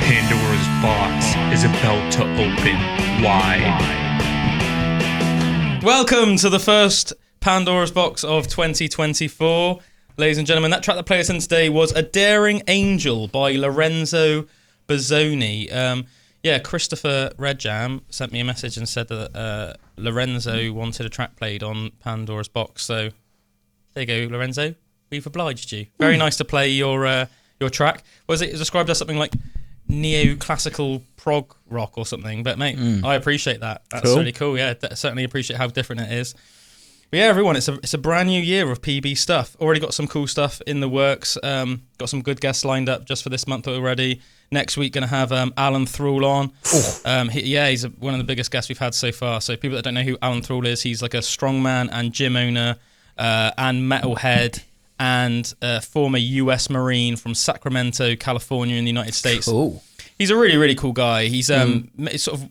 Pandora's box is about to open wide. Welcome to the first Pandora's Box of 2024. Ladies and gentlemen, that track that played us in today was A Daring Angel by Lorenzo Bozzoni. Christopher Redjam sent me a message and said that Lorenzo wanted a track played on Pandora's Box. So there you go, Lorenzo. We've obliged you. Very nice to play your track. Was it described as something like neoclassical prog rock or something? But mate, I appreciate that. That's cool. Really cool. Yeah, certainly appreciate how different it is. But yeah, everyone, it's a brand new year of PB stuff. Already got some cool stuff in the works. Got some good guests lined up just for this month already. Next week, going to have Alan Thrall on. He's one of the biggest guests we've had so far. So people that don't know who Alan Thrall is, he's like a strongman and gym owner and metalhead and former US Marine from Sacramento, California in the United States. Cool. He's a really, really cool guy. He's sort of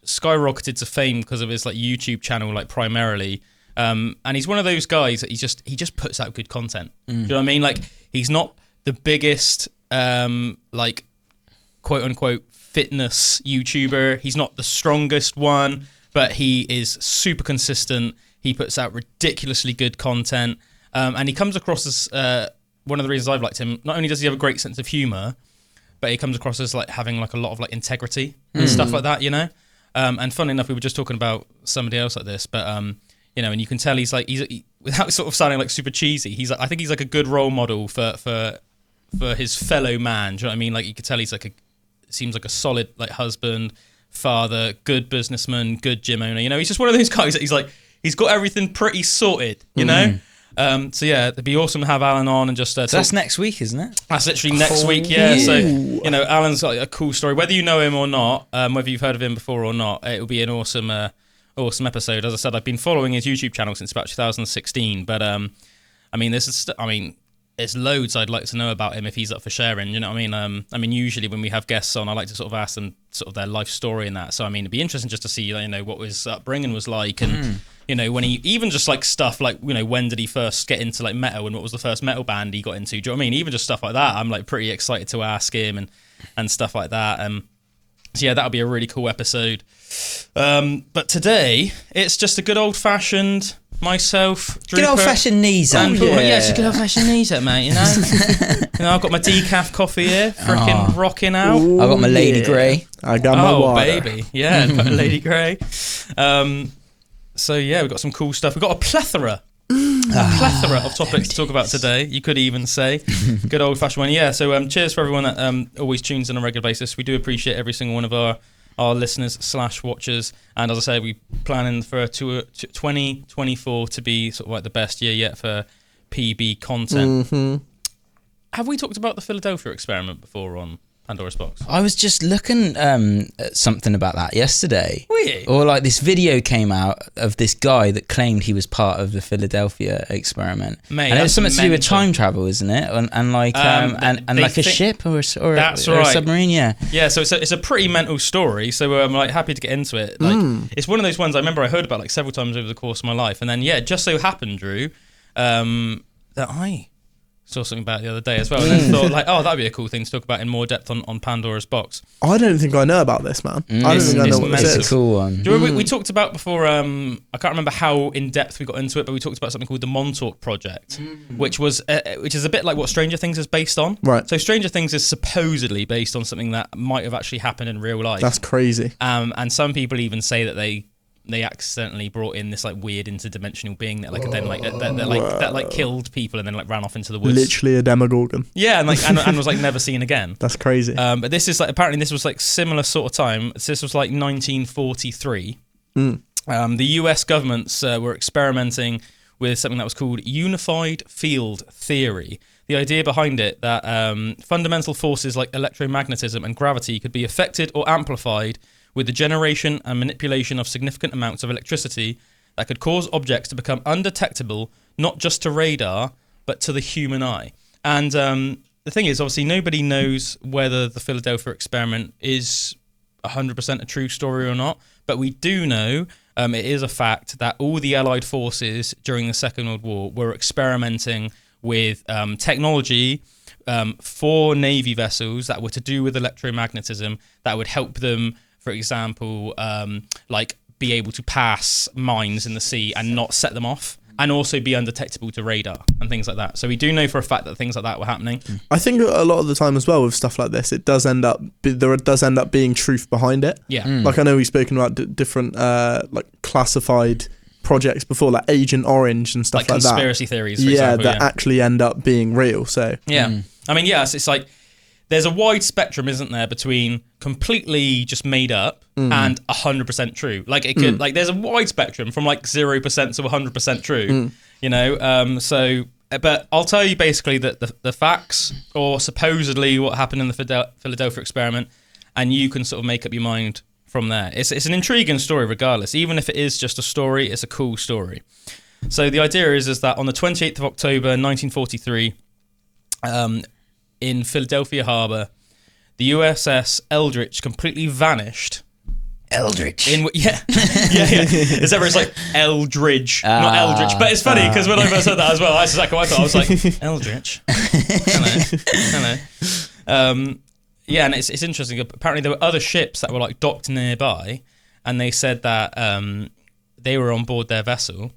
skyrocketed to fame because of his like YouTube channel, like primarily. And he's one of those guys that he just puts out good content. Do you know what I mean? Like, he's not the biggest like quote unquote fitness YouTuber. He's not the strongest one, but he is super consistent. He puts out ridiculously good content. And he comes across as one of the reasons I've liked him. Not only does he have a great sense of humor, but he comes across as like having like a lot of like integrity and stuff like that, you know? And funnily enough, we were just talking about somebody else like this, but you know, and you can tell he's without sort of sounding like super cheesy, I think he's like a good role model for his fellow man. Do you know what I mean? Like, you could tell seems like a solid like husband, father, good businessman, good gym owner. You know, he's just one of those guys that he's got everything pretty sorted, you know? So yeah, it'd be awesome to have Alan on and just So that's next week, isn't it? That's literally next week, yeah. So, you know, Alan's got a cool story. Whether you know him or not, whether you've heard of him before or not, it will be an awesome episode. As I said, I've been following his YouTube channel since about 2016. But there's loads I'd like to know about him if he's up for sharing. You know what I mean? Usually when we have guests on, I like to sort of ask them sort of their life story and that. So I mean, it'd be interesting just to see, you know, what his upbringing was like, and you know, when he even just like stuff like, you know, when did he first get into like metal and what was the first metal band he got into? Do you know what I mean? Even just stuff like that, I'm like pretty excited to ask him and stuff like that. So yeah, that'll be a really cool episode. But today it's just a good old fashioned myself. Good old fashioned knees up. Just good old fashioned knees up, mate. You know, I've got my decaf coffee here, freaking rocking out. I got my Lady Grey. I got my water. Baby, yeah, got a Lady Grey. So yeah, we've got some cool stuff. We've got a plethora of topics to talk about today. You could even say, good old fashioned one. Yeah. So cheers for everyone that always tunes in on a regular basis. We do appreciate every single one of our listeners / watchers, and as I say, we planning for 2024 to be sort of like the best year yet for PB content. Have we talked about the Philadelphia experiment before on Pandora's Box? I was just looking at something about that yesterday. Were you? Or like this video came out of this guy that claimed he was part of the Philadelphia experiment. Mate, and it was something to do with time travel, isn't it? And like like a ship or a submarine, yeah. Yeah, so it's a pretty mental story. So I'm like happy to get into it. Like it's one of those ones I remember I heard about like several times over the course of my life, and then yeah, it just so happened, Drew, that I saw something about it the other day as well, and then thought like, oh, that'd be a cool thing to talk about in more depth on Pandora's Box. I don't think I know about this, man. I don't think I know what this is. It's a cool one. Do you remember we talked about before, I can't remember how in depth we got into it, but we talked about something called the Montauk Project, which is a bit like what Stranger Things is based on. Right. So Stranger Things is supposedly based on something that might have actually happened in real life. That's crazy. And some people even say that they accidentally brought in this like weird interdimensional being that that killed people and then like ran off into the woods. Literally a Demogorgon. Yeah, and was like never seen again. That's crazy. But this is like, apparently this was like similar sort of time. This was like 1943. The US governments were experimenting with something that was called unified field theory. The idea behind it that fundamental forces like electromagnetism and gravity could be affected or amplified with the generation and manipulation of significant amounts of electricity that could cause objects to become undetectable, not just to radar, but to the human eye. And the thing is, obviously, nobody knows whether the Philadelphia experiment is 100% a true story or not, but we do know it is a fact that all the Allied forces during the Second World War were experimenting with technology 4 Navy vessels that were to do with electromagnetism that would help them, for example, like be able to pass mines in the sea and not set them off, and also be undetectable to radar and things like that. So we do know for a fact that things like that were happening. I think a lot of the time as well with stuff like this, there does end up being truth behind it. Yeah. Like I know we've spoken about different like classified projects before, like Agent Orange and stuff like that. Conspiracy theories, for example, that actually end up being real. So yeah. I mean, yes, it's like there's a wide spectrum, isn't there, between completely just made up and 100% true. Like it could, like there's a wide spectrum from like 0% to 100% true. You know, so. But I'll tell you basically that the facts, or supposedly what happened in the Philadelphia experiment, and you can sort of make up your mind from there. It's an intriguing story regardless. Even if it is just a story, it's a cool story. So the idea is that on the 28th of October 1943, in Philadelphia Harbour, the USS Eldridge completely vanished. Eldridge. Yeah. It's like Eldridge, not Eldritch. But it's funny because when I first heard that as well, that's exactly what I thought. I was like, Eldritch. Hello. Yeah, and it's interesting. Apparently there were other ships that were like docked nearby, and they said that they were on board their vessel,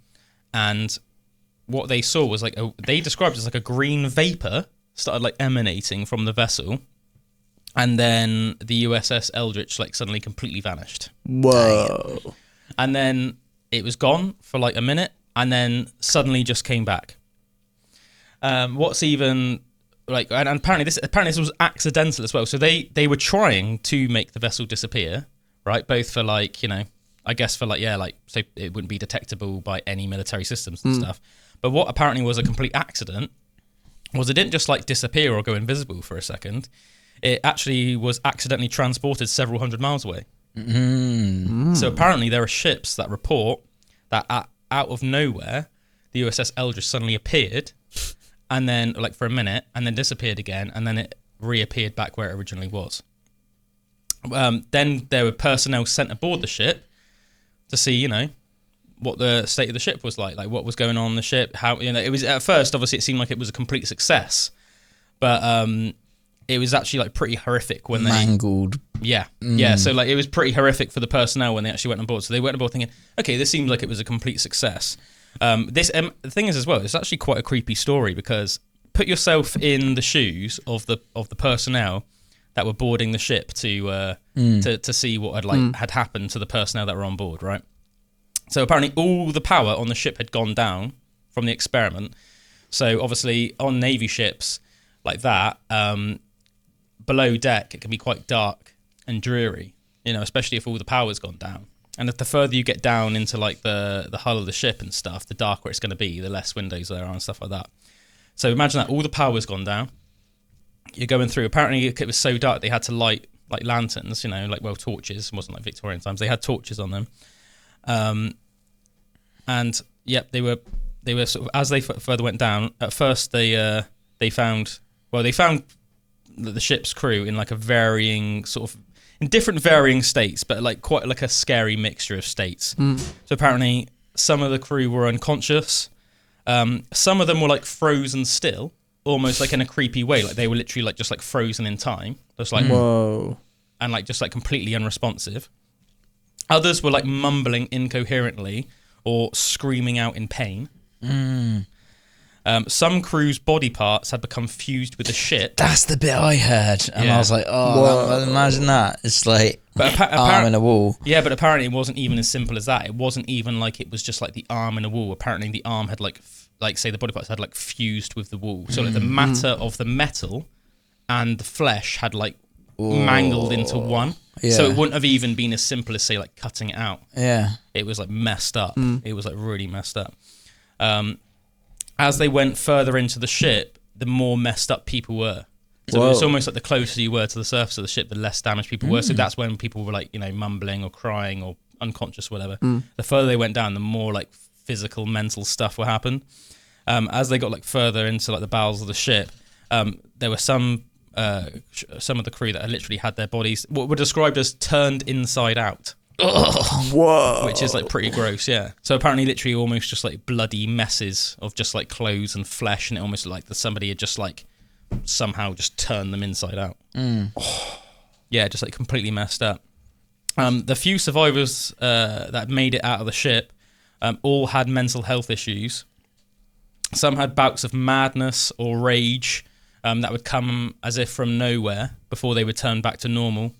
and what they saw was like they described it as like a green vapor started like emanating from the vessel. And then the USS Eldridge like suddenly completely vanished. Whoa. Damn. And then it was gone for like a minute and then suddenly just came back. What's even like, and apparently this was accidental as well. So they were trying to make the vessel disappear, right? Both for like, you know, I guess for like, yeah, like so it wouldn't be detectable by any military systems and stuff. But what apparently was a complete accident was it didn't just like disappear or go invisible for a second. It actually was accidentally transported several hundred miles away. So apparently there are ships that report that out of nowhere, the USS Eldridge suddenly appeared, and then like for a minute, and then disappeared again, and then it reappeared back where it originally was. Then there were personnel sent aboard the ship to see, you know, what the state of the ship was like what was going on the ship. How, you know, it was at first obviously it seemed like it was a complete success, but it was actually like pretty horrific when mangled. Yeah. So like it was pretty horrific for the personnel when they actually went on board. So they went on board thinking, okay, this seems like it was a complete success. The thing is as well, it's actually quite a creepy story because put yourself in the shoes of the personnel that were boarding the ship to see what had happened to the personnel that were on board, right? So apparently all the power on the ship had gone down from the experiment. So obviously on Navy ships like that, below deck, it can be quite dark and dreary, you know, especially if all the power's gone down. And if the further you get down into like the hull of the ship and stuff, the darker it's going to be, the less windows there are and stuff like that. So imagine that all the power's gone down. You're going through. Apparently it was so dark they had to light like lanterns, you know, like torches. It wasn't like Victorian times. They had torches on them. And yep, they were sort of, as they further went down. At first they found the ship's crew in like a varying sort of, in different varying states, but like quite like a scary mixture of states. So apparently some of the crew were unconscious. Some of them were like frozen still, almost like in a creepy way. Like they were literally like just like frozen in time. Just like, whoa. And like just like completely unresponsive. Others were like mumbling incoherently or screaming out in pain. Some crew's body parts had become fused with the ship. That's the bit I heard, and I was like, imagine that. It's like arm in a wall. Yeah, but apparently it wasn't even as simple as that. It wasn't even like it was just like the arm in a wall. Apparently the arm had like say the body parts had like fused with the wall. So like the matter of the metal and the flesh had like mangled into one. Yeah. So it wouldn't have even been as simple as say like cutting it out. Yeah. It was like messed up. It was like really messed up. As they went further into the ship, the more messed up people were. So it's almost like the closer you were to the surface of the ship, the less damaged people were. So that's when people were like, you know, mumbling or crying or unconscious, whatever. The further they went down, the more like physical, mental stuff would happen. As they got like further into like the bowels of the ship, there were some of the crew that had literally had their bodies, what were described as turned inside out. Whoa. Which is like pretty gross, yeah. So apparently literally almost just like bloody messes of just like clothes and flesh, and it almost looked like somebody had just like somehow just turned them inside out. Yeah, just like completely messed up. The few survivors that made it out of the ship all had mental health issues. Some had bouts of madness or rage that would come as if from nowhere before they would turn back to normal.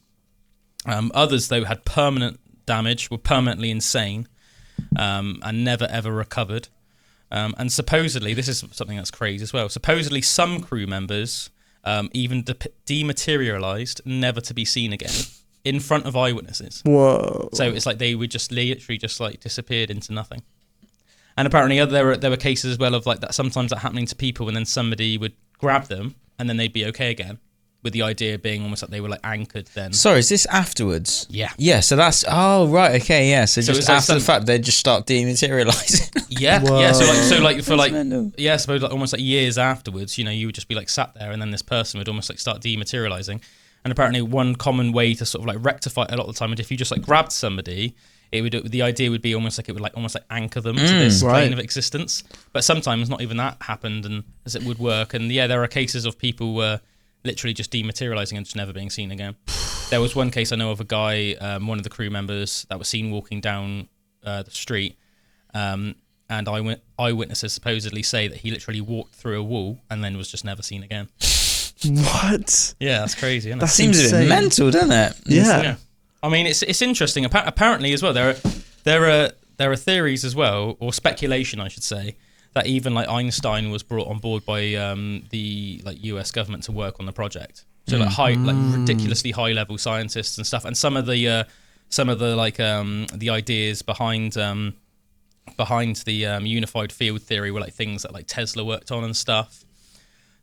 Others, though, had permanent damage, were permanently insane, and never ever recovered. And supposedly, this is something that's crazy as well, supposedly some crew members even dematerialized, never to be seen again, in front of eyewitnesses. Whoa. So it's like they would just literally just like disappeared into nothing. And apparently there were cases as well of like that, sometimes that happening to people, and then somebody would grab them and then they'd be okay again, with the idea being almost like they were like anchored then. Sorry, is this afterwards? Yeah. Yeah, so that's, oh, right, okay, yeah. So just like after the fact, they just start dematerializing. Yeah, Whoa. yeah. So like for like, mental. yeah, I suppose like almost like years afterwards, you know, you would just be like sat there, and then this person would almost like start dematerializing. And apparently one common way to sort of like rectify it a lot of the time is if you just like grabbed somebody, the idea would be almost like it would like almost like anchor them to this plane of existence. But sometimes not even that happened, and as it would work. And yeah, there are cases of people literally just dematerializing and just never being seen again. There was one case I know of a guy, one of the crew members, that was seen walking down the street, and eyewitnesses supposedly say that he literally walked through a wall and then was just never seen again. What? Yeah, that's crazy, isn't it? That seems a bit mental, doesn't it? Yeah. I mean, it's interesting. Apparently, as well, there are theories as well, or speculation, I should say, that even like Einstein was brought on board by the like US government to work on the project. So like ridiculously high level scientists and stuff, and some of the like the ideas behind the unified field theory were like things that like Tesla worked on and stuff.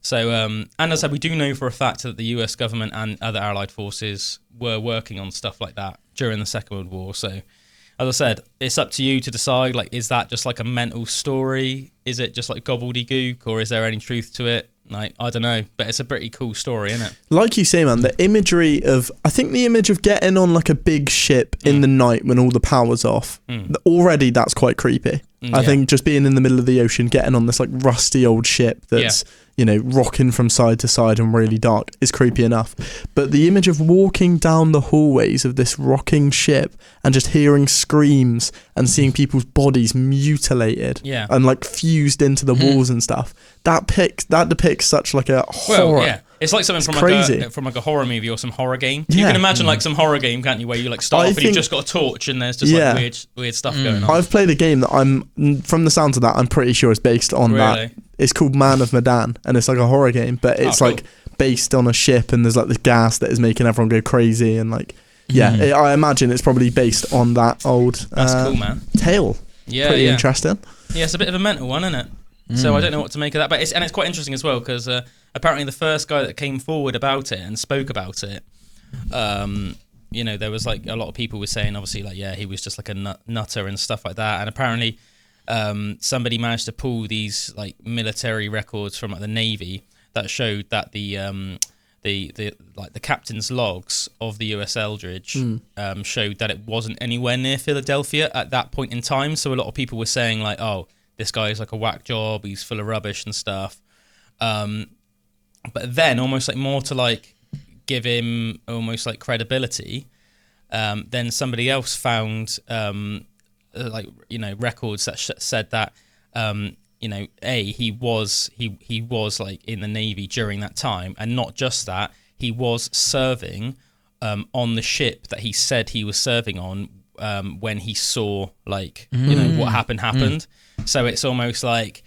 So, and as I said, we do know for a fact that the US government and other allied forces were working on stuff like that during the Second World War. So, as I said, it's up to you to decide, like, is that just like a mental story? Is it just like gobbledygook, or is there any truth to it? Like, I don't know, but it's a pretty cool story, isn't it? Like you say, man, the imagery of, I think the image of getting on like a big ship in the night when all the power's off, already that's quite creepy. I think just being in the middle of the ocean, getting on this like rusty old ship that's, you know, rocking from side to side and really dark is creepy enough. But the image of walking down the hallways of this rocking ship and just hearing screams and seeing people's bodies mutilated and like fused into the walls and stuff, that depicts such like a horror. Well, yeah. It's like something from like a horror movie or some horror game. You can imagine like some horror game, can't you, where you like start off and you've just got a torch and there's just like weird stuff going on. I've played a game that from the sounds of that, I'm pretty sure it's based on that. It's called Man of Medan, and it's like a horror game, but it's like based on a ship, and there's like this gas that is making everyone go crazy, and like I imagine it's probably based on that old that's cool, man. tale. Pretty interesting. Yeah, it's a bit of a mental one, isn't it? So I don't know what to make of that, but it's quite interesting as well, because apparently the first guy that came forward about it and spoke about it, you know, there was like a lot of people were saying, obviously, like, yeah, he was just like a nutter and stuff like that, and apparently somebody managed to pull these like military records from like the Navy that showed that the captain's logs of the US Eldridge showed that it wasn't anywhere near Philadelphia at that point in time. So a lot of people were saying like, oh, this guy is like a whack job, he's full of rubbish and stuff. But then almost like more to like give him almost like credibility, then somebody else found like, you know, records that said that you know, he was like in the Navy during that time, and not just that, he was serving on the ship that he said he was serving on when he saw like you know what happened. So it's almost like,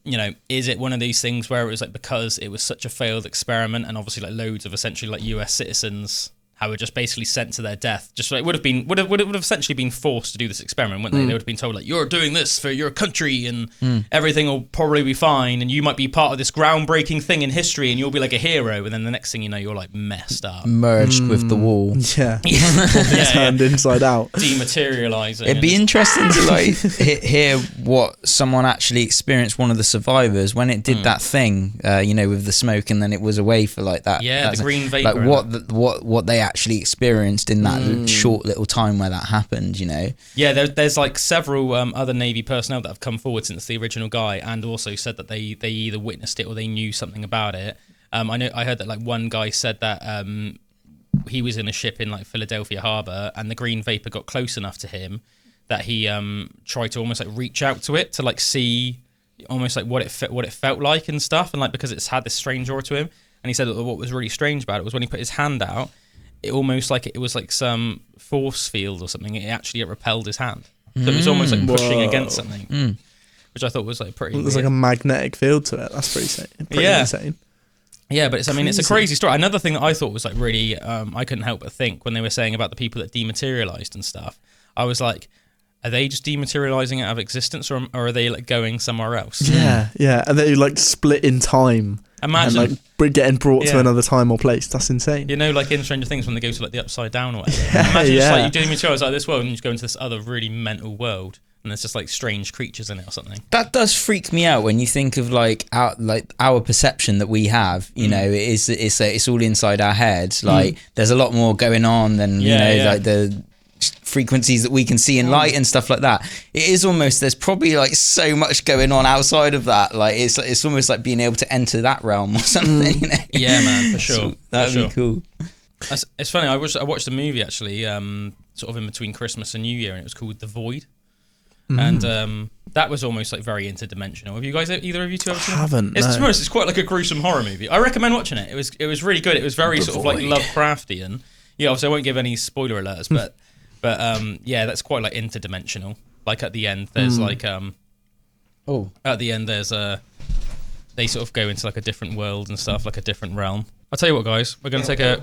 you know, is it one of these things where it was like because it was such a failed experiment, and obviously like loads of essentially like US citizens were just basically sent to their death, just like would have essentially been forced to do this experiment, wouldn't they? They would have been told like, you're doing this for your country and everything will probably be fine, and you might be part of this groundbreaking thing in history and you'll be like a hero, and then the next thing you know, you're like messed up, merged with the wall, turned inside out, dematerializing. It'd be interesting to like hear what someone actually experienced, one of the survivors, when it did that thing, you know, with the smoke, and then it was away for like that. Yeah, the green vapor. Like what they actually experienced in that short little time where that happened, you know. Yeah, there's like several other Navy personnel that have come forward since the original guy, and also said that they either witnessed it or they knew something about it. I heard that like one guy said that he was in a ship in like Philadelphia Harbour, and the green vapor got close enough to him that he tried to almost like reach out to it to like see almost like what it felt like and stuff, and like because it's had this strange aura to him. And he said that what was really strange about it was when he put his hand out, it almost like it was like some force field or something. It repelled his hand, so it was almost like pushing against something, which I thought was like pretty. There's like a magnetic field to it. That's pretty insane. Yeah, but it's a crazy story. Another thing that I thought was like really, I couldn't help but think when they were saying about the people that dematerialized and stuff. I was like, are they just dematerializing out of existence, or are they like going somewhere else? Yeah, and they like split in time. Imagine and like getting brought to another time or place. That's insane. You know, like in Stranger Things when they go to like the upside down or whatever. Imagine just like you dematerialize out of this world and you just go into this other really mental world. And there's just like strange creatures in it or something. That does freak me out when you think of like our perception that we have. You know, it's all inside our heads. Like there's a lot more going on than like the frequencies that we can see in light and stuff like that. It is almost, there's probably like so much going on outside of that. Like it's almost like being able to enter that realm or something. You know? Yeah, man, for sure. So that'd be cool. It's funny. I watched a movie actually, sort of in between Christmas and New Year, and it was called The Void. And that was almost like very interdimensional. Have you guys, either of you two, ever seen it? Haven't. It's quite like a gruesome horror movie. I recommend watching it. It was really good. It was very sort of like Lovecraftian. Yeah, obviously I won't give any spoiler alerts, but yeah, that's quite like interdimensional. Like at the end, there's like at the end there's they sort of go into like a different world and stuff, like a different realm. I'll tell you what, guys, we're gonna take a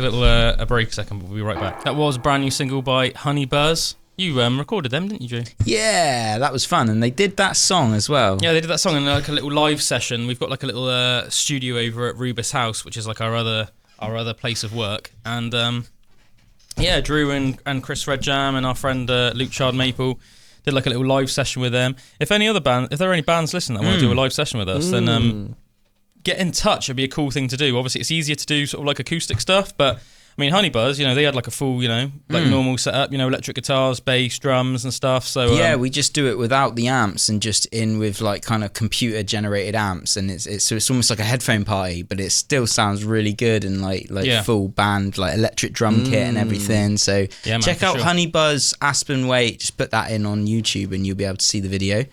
little a break a second, but we'll be right back. That was a brand new single by Honey Buzz. You recorded them, didn't you, Drew? Yeah, that was fun, and they did that song as well. Yeah, they did that song in like a little live session. We've got like a little studio over at Rubus House, which is like our other place of work, and yeah, Drew and Chris Redjam and our friend Luke Chard Maple did like a little live session with them. If there are any bands listening that want to do a live session with us, then get in touch. It'd be a cool thing to do. Obviously, it's easier to do sort of like acoustic stuff, but I mean, Honey Buzz, they had like a full, like normal setup, electric guitars, bass, drums and stuff. So yeah, we just do it without the amps and just in with like kind of computer generated amps, and it's almost like a headphone party, but it still sounds really good and like full band, like electric drum kit and everything. So yeah, man, check out sure. Honey Buzz Aspen Weight. Just put that in on YouTube and you'll be able to see the video.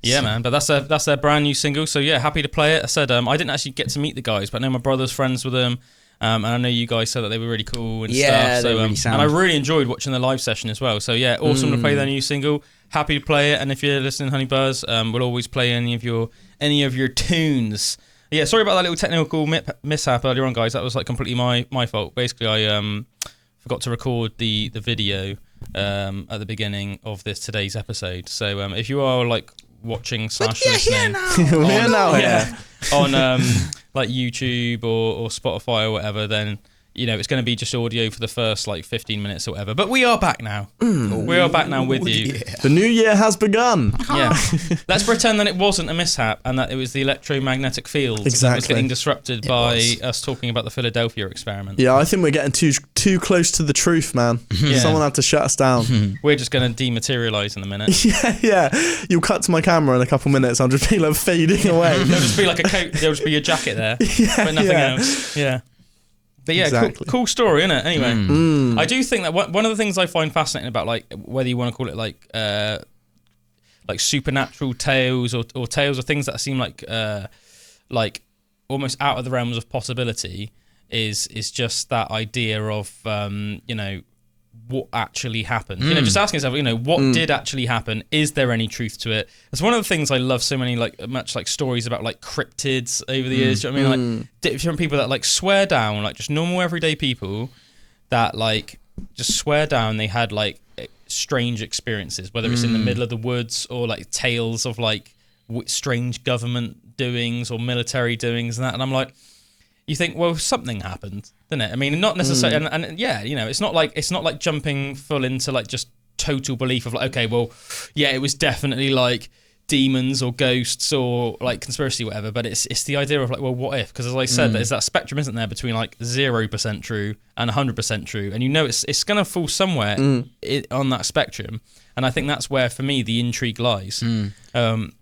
Yeah, man, but that's their brand new single. So yeah, happy to play it. I said I didn't actually get to meet the guys, but I know my brother's friends with them. And I know you guys said that they were really cool and stuff. So, really and I really enjoyed watching the live session as well. So yeah, awesome to play their new single. Happy to play it. And if you're listening, Honey Buzz, we'll always play any of your tunes. Yeah, sorry about that little technical mishap earlier on, guys. That was like completely my fault. Basically, I forgot to record the video at the beginning of today's episode. So if you are like watching / listening on like YouTube or Spotify or whatever, then it's going to be just audio for the first like 15 minutes or whatever. But we are back now. We are back now with you. Yeah. The new year has begun. Yeah. Let's pretend that it wasn't a mishap and that it was the electromagnetic field that was getting disrupted by us talking about the Philadelphia experiment. Yeah, I think we're getting too close to the truth, man. Yeah. Someone had to shut us down. We're just going to dematerialize in a minute. Yeah. You'll cut to my camera in a couple minutes. I'll just be like fading away. There'll just be like a coat. There'll just be a jacket there, but nothing else. Yeah. But yeah, exactly. cool story, isn't it? Anyway, I do think that one of the things I find fascinating about like whether you want to call it like supernatural tales or tales or things that seem like almost out of the realms of possibility is just that idea of what actually happened. Just asking yourself, what did actually happen? Is there any truth to it? It's one of the things I love so many much stories about like cryptids over the years. Do you know what I mean? Like different people that like swear down, like just normal everyday people that like just swear down they had like strange experiences, whether it's in the middle of the woods or like tales of like strange government doings or military doings and that. And I'm like, you think, well, something happened, didn't it? I mean, not necessarily, and yeah, it's not like jumping full into like just total belief of like, okay, well, yeah, it was definitely like demons or ghosts or like conspiracy, whatever. But it's the idea of like, well, what if? Because as I said, there's that spectrum, isn't there, between like 0% true and 100% true, and it's gonna fall somewhere on that spectrum. And I think that's where, for me, the intrigue lies.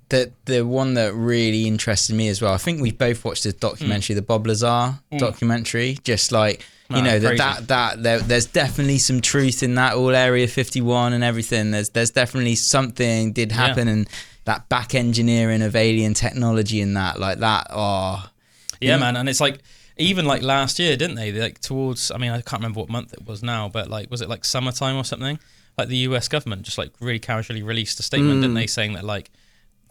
The one that really interested me as well, I think we both watched this documentary, the Bob Lazar documentary, just like, you know, there's definitely some truth in that, all Area 51 and everything. There's definitely something did happen, and that back engineering of alien technology and that, like that, man. And it's like, even like last year, didn't they? Like towards, I mean, I can't remember what month it was now, but like, was it like summertime or something? Like the US government just like really casually released a statement, didn't they, saying that like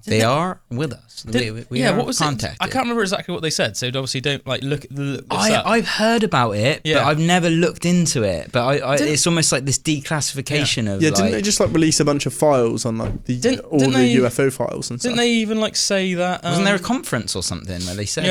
they are with us. We are what was contacted. It? I can't remember exactly what they said, so obviously don't like look this up. I've heard about it, but I've never looked into it. But it's almost like this declassification of didn't they just like release a bunch of files on like the UFO files and stuff? Didn't they even like say that? Wasn't there a conference or something where they said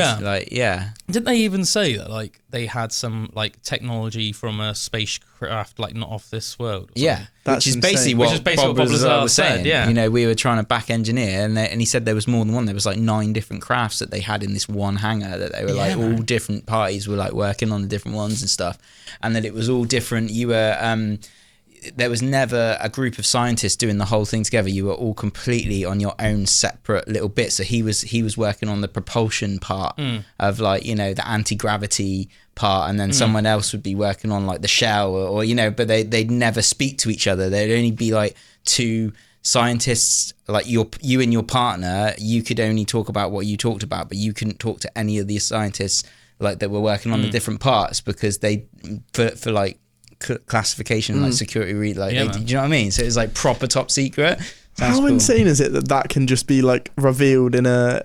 Didn't they even say that like they had some like technology from a spacecraft like not off this world? Which is basically what Bob Lazar was saying. You know, we were trying to back engineer, and he said there was more than one. There was like 9 different crafts that they had in this one hangar, that they were like all different parties were like working on the different ones and stuff, and that it was all different. You were there was never a group of scientists doing the whole thing together. You were all completely on your own separate little bit. So he was working on the propulsion part of like, you know, the anti-gravity part, and then someone else would be working on like the shell or you know, but they'd never speak to each other. There'd only be like 2 scientists, like you and your partner. You could only talk about what you talked about, but you couldn't talk to any of these scientists like that were working on the different parts, because they for like classification, like security do you know what I mean? So it's like proper top secret. Sounds cool. Insane is it that can just be like revealed in a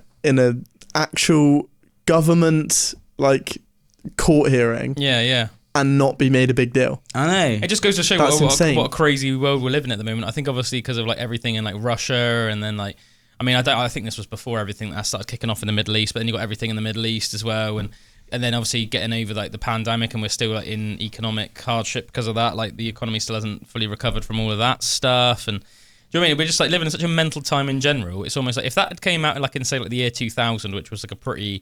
actual government like court hearing and not be made a big deal? I know. It just goes to show what a crazy world we're living at the moment. I think obviously because of like everything in like Russia, and then like, I mean, I think this was before everything that started kicking off in the Middle East, but then you got everything in the Middle East as well, and then obviously getting over like the pandemic, and we're still like in economic hardship because of that. Like the economy still hasn't fully recovered from all of that stuff, and do you know what I mean? We're just like living in such a mental time in general. It's almost like if that came out like in say like the year 2000, which was like a pretty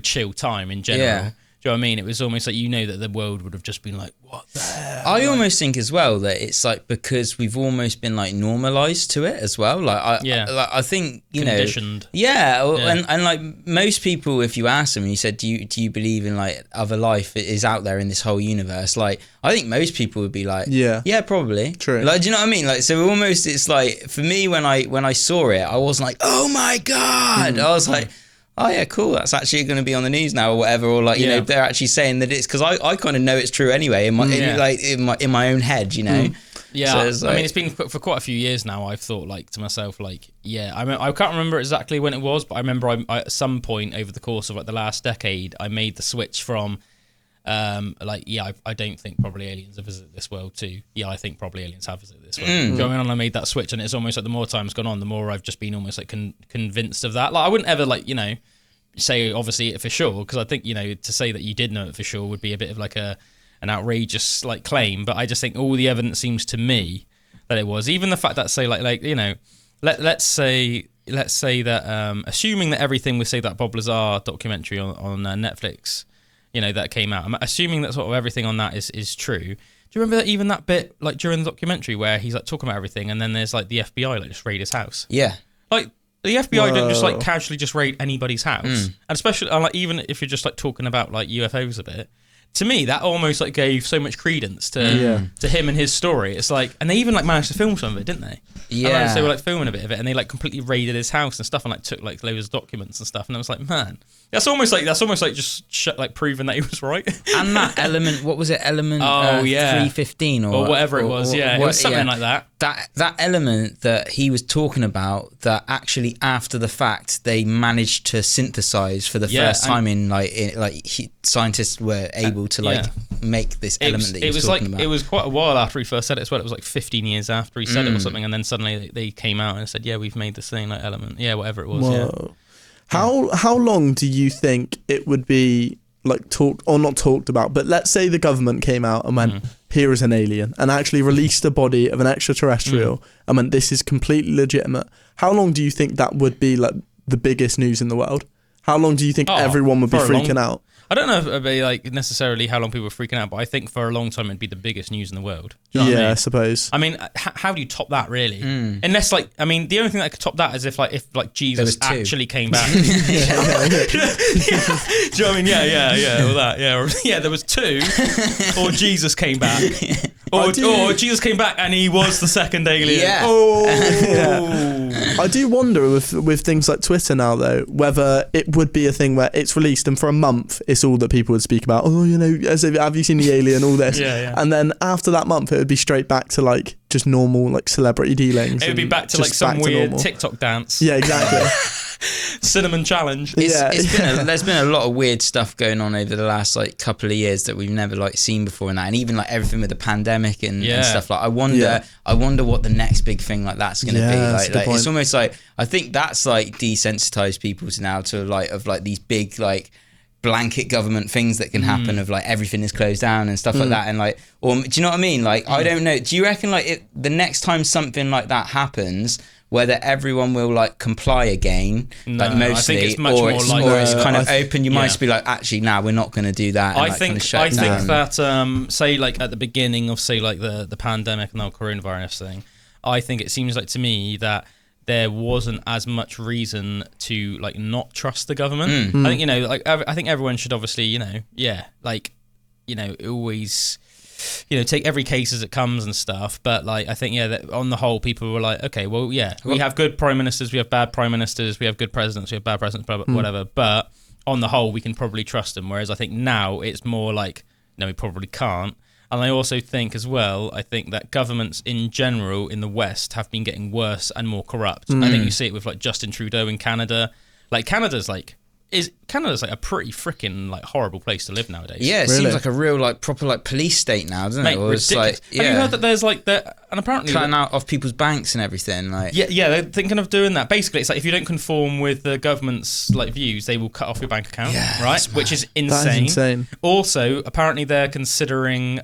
chill time in general. Yeah. Do you know what I mean? It was almost like, you know, that the world would have just been like, what the hell? I almost think as well that it's like because we've almost been like normalized to it as well. Like I think, you conditioned. know, and like most people, if you ask them and you said, do you believe in like other life is out there in this whole universe? Like I think most people would be like, yeah, probably. True. Like, do you know what I mean? Like, so almost it's like for me when I saw it, I wasn't like, oh my God. I was like, oh yeah, cool, that's actually going to be on the news now or whatever, or like, you know, they're actually saying that it's, because I kind of know it's true anyway in my own head, you know. Yeah, so like, I mean, it's been for quite a few years now. I've thought like to myself, like, I can't remember exactly when it was, but I remember I at some point over the course of like the last decade, I made the switch from I don't think probably aliens have visited this world too. Yeah, I think probably aliens have visited this world. Do you know what I mean? And I made that switch, and it's almost like the more time's gone on, the more I've just been almost like convinced of that. Like I wouldn't ever like, you know, say obviously it for sure, because I think, you know, to say that you did know it for sure would be a bit of like an outrageous like claim. But I just think all the evidence seems to me that it was. Even the fact that say like you know, let's say that assuming that everything with say that Bob Lazar documentary on Netflix, you know, that came out. I'm assuming that sort of everything on that is true. Do you remember that even that bit like during the documentary where he's like talking about everything, and then there's like the FBI like just raid his house? Yeah. Like the FBI don't just like casually just raid anybody's house, and especially like even if you're just like talking about like UFOs a bit. To me, that almost like gave so much credence to him and his story. It's like, and they even like managed to film some of it, didn't they? Yeah. They were like filming a bit of it, and they like completely raided his house and stuff, and like took like loads of documents and stuff. And I was like, man, that's almost like just like proving that he was right. And that element, what was it? Element 315 or whatever it was. It was something like that. That element that he was talking about, that actually after the fact they managed to synthesize for the first time in scientists were able to like make this element that he was talking about. It was quite a while after he first said it as well. It was like 15 years after he said it or something, and then suddenly they came out and said, yeah, we've made this thing like element, whatever it was. Whoa. How long do you think it would be like talked or not talked about, but let's say the government came out and went, here is an alien, and actually released the body of an extraterrestrial and went, this is completely legitimate, how long do you think that would be like the biggest news in the world? How long do you think everyone would be freaking out? I don't know if it'd be like necessarily how long people were freaking out, but I think for a long time it'd be the biggest news in the world. Do you know what I mean? I suppose. I mean, how do you top that really? Unless the only thing that could top that is if Jesus actually came back. Do you know what I mean? Yeah, all that. Yeah, there was 2, or Jesus came back. Or Jesus came back and he was the second alien. Yeah. I do wonder with things like Twitter now, though, whether it would be a thing where it's released and for a month it's all that people would speak about. Oh, as if, have you seen the alien? All this. And then after that month, it would be straight back to like just normal like celebrity dealings. It would be back to like some weird TikTok dance. Yeah, exactly. Cinnamon challenge. There's been a lot of weird stuff going on over the last like couple of years that we've never like seen before in that, and even like everything with the pandemic and stuff. Like I wonder what the next big thing like that's going to be. Like it's almost like I think that's like desensitized people to now to like of like these big like blanket government things that can happen of like everything is closed down and stuff like that, and like, or do you know what I mean? Like I don't know. Do you reckon like the next time something like that happens, whether everyone will like comply again, like mostly, I think it's much more like, or it's kind of open? You might just be like, actually, we're not going to do that. And, I think that say like at the beginning of say like the pandemic and the coronavirus thing, I think it seems like to me that there wasn't as much reason to like not trust the government. I think I think everyone should obviously always take every case as it comes and stuff, but like I think that on the whole people were like, okay, well we have good prime ministers, we have bad prime ministers, we have good presidents, we have bad presidents, blah, blah, whatever, but on the whole we can probably trust them, whereas I think now it's more like no, we probably can't. And I also think as well, I think that governments in general in the West have been getting worse and more corrupt. I think you see it with like Justin Trudeau in Canada. Like Canada's like a pretty freaking like horrible place to live nowadays. Yeah, it seems like a real like proper like police state now, doesn't it? Or ridiculous. Like, have you heard that there's like and apparently cutting out of people's banks and everything, like they're thinking of doing that. Basically, it's like if you don't conform with the government's like views, they will cut off your bank account, right? Which is insane. That is insane. Also, apparently they're considering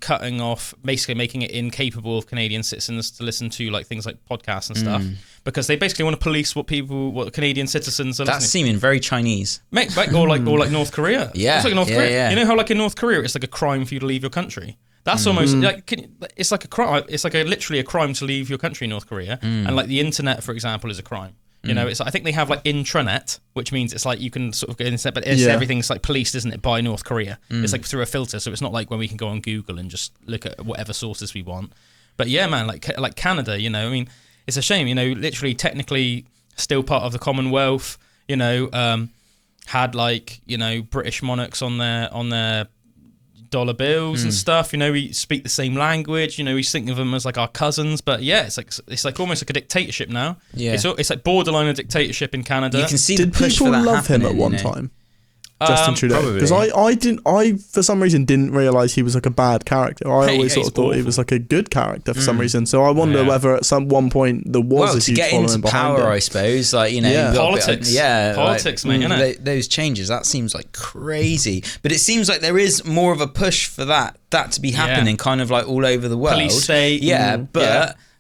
cutting off, basically making it incapable of Canadian citizens to listen to like things like podcasts and stuff, because they basically want to police what Canadian citizens are listening to. That's seeming very Chinese. Or like North Korea. Yeah, it's like North Korea. Yeah. You know how like in North Korea it's like a crime for you to leave your country. That's almost like it's like a crime. It's like literally a crime to leave your country in North Korea. And like the internet, for example, is a crime. You know, it's I think they have like intranet, which means it's like you can sort of get internet, but everything's like policed, isn't it, by North Korea? It's like through a filter, so it's not like when we can go on Google and just look at whatever sources we want. But yeah, man, like Canada, I mean, it's a shame, literally technically still part of the Commonwealth. Had like British monarchs on their dollar bills and stuff. We speak the same language. We think of them as like our cousins. But yeah, it's like almost like a dictatorship now. Yeah, it's like borderline a dictatorship in Canada. You can see Did the push people for that love him at one time? Justin Trudeau, because I for some reason didn't realise he was like a bad character. I always sort of thought he was like a good character for some reason. So I wonder whether at one point there was a huge following to get into power, I suppose. Like politics, politics, mate. Those changes, that seems like crazy. But it seems like there is more of a push for that to be happening, kind of like all over the world. Police state,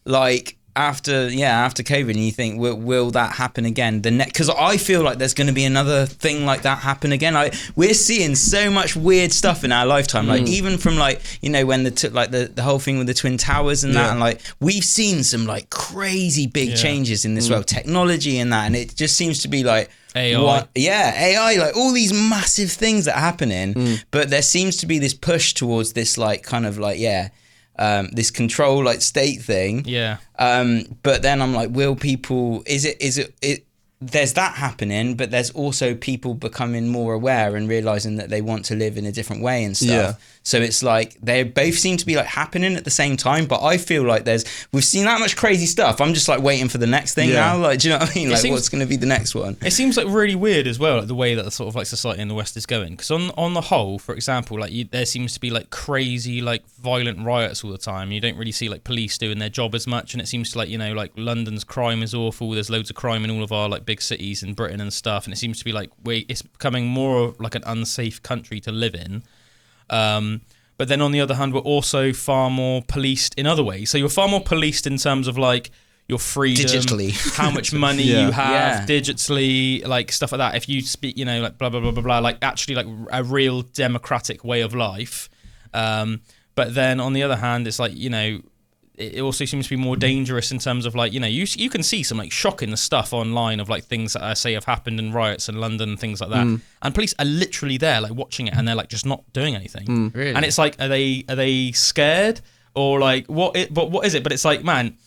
like. After COVID, and you think, will that happen again? Because I feel like there's going to be another thing like that happen again. Like we're seeing so much weird stuff in our lifetime. Like even from like when the whole thing with the Twin Towers and that, and like we've seen some like crazy big changes in this world, technology and that, and it just seems to be like AI. AI, like all these massive things that are happening, but there seems to be this push towards this like kind of like this control like state thing. But then I'm like, will people, is it there's that happening, but there's also people becoming more aware and realizing that they want to live in a different way and stuff. So it's like they both seem to be like happening at the same time, but I feel like we've seen that much crazy stuff. I'm just like waiting for the next thing now. Like, do you know what I mean? Like, what's going to be the next one? It seems like really weird as well, like the way that the sort of like society in the West is going. Because on the whole, for example, like there seems to be like crazy like violent riots all the time. You don't really see like police doing their job as much, and it seems to like like London's crime is awful. There's loads of crime in all of our like big cities in Britain and stuff, and it seems to be like it's becoming more like an unsafe country to live in. but then on the other hand, we're also far more policed in other ways. So you're far more policed in terms of like your freedom, digitally, how much money you have digitally, like stuff like that. If you speak, you know, like blah, blah, blah, blah, blah, like actually like a real democratic way of life. But then on the other hand, it's like, you know, it also seems to be more dangerous in terms of like, you know, you can see some like shocking stuff online of like things that I say have happened in riots in London and things like that. And police are literally there like watching it and they're like just not doing anything. Really? And it's like, are they scared or like what is it? But it's like, man,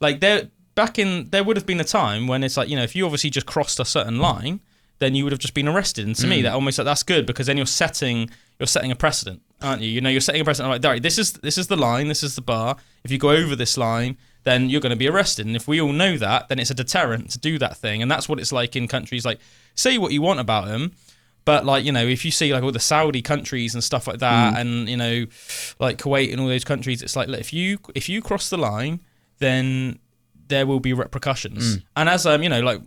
like there would have been a time when it's like, you know, if you obviously just crossed a certain line, then you would have just been arrested. And to me, that almost like that's good because then you're setting a precedent, aren't you? You know, you're setting a precedent like, right, this is the line, this is the bar. If you go over this line, then you're going to be arrested. And if we all know that, then it's a deterrent to do that thing. And that's what it's like in countries like, say what you want about them, but like, you know, if you see like all the Saudi countries and stuff like that, and you know, like Kuwait and all those countries, it's like, look, if you cross the line, then there will be repercussions. And as you know, like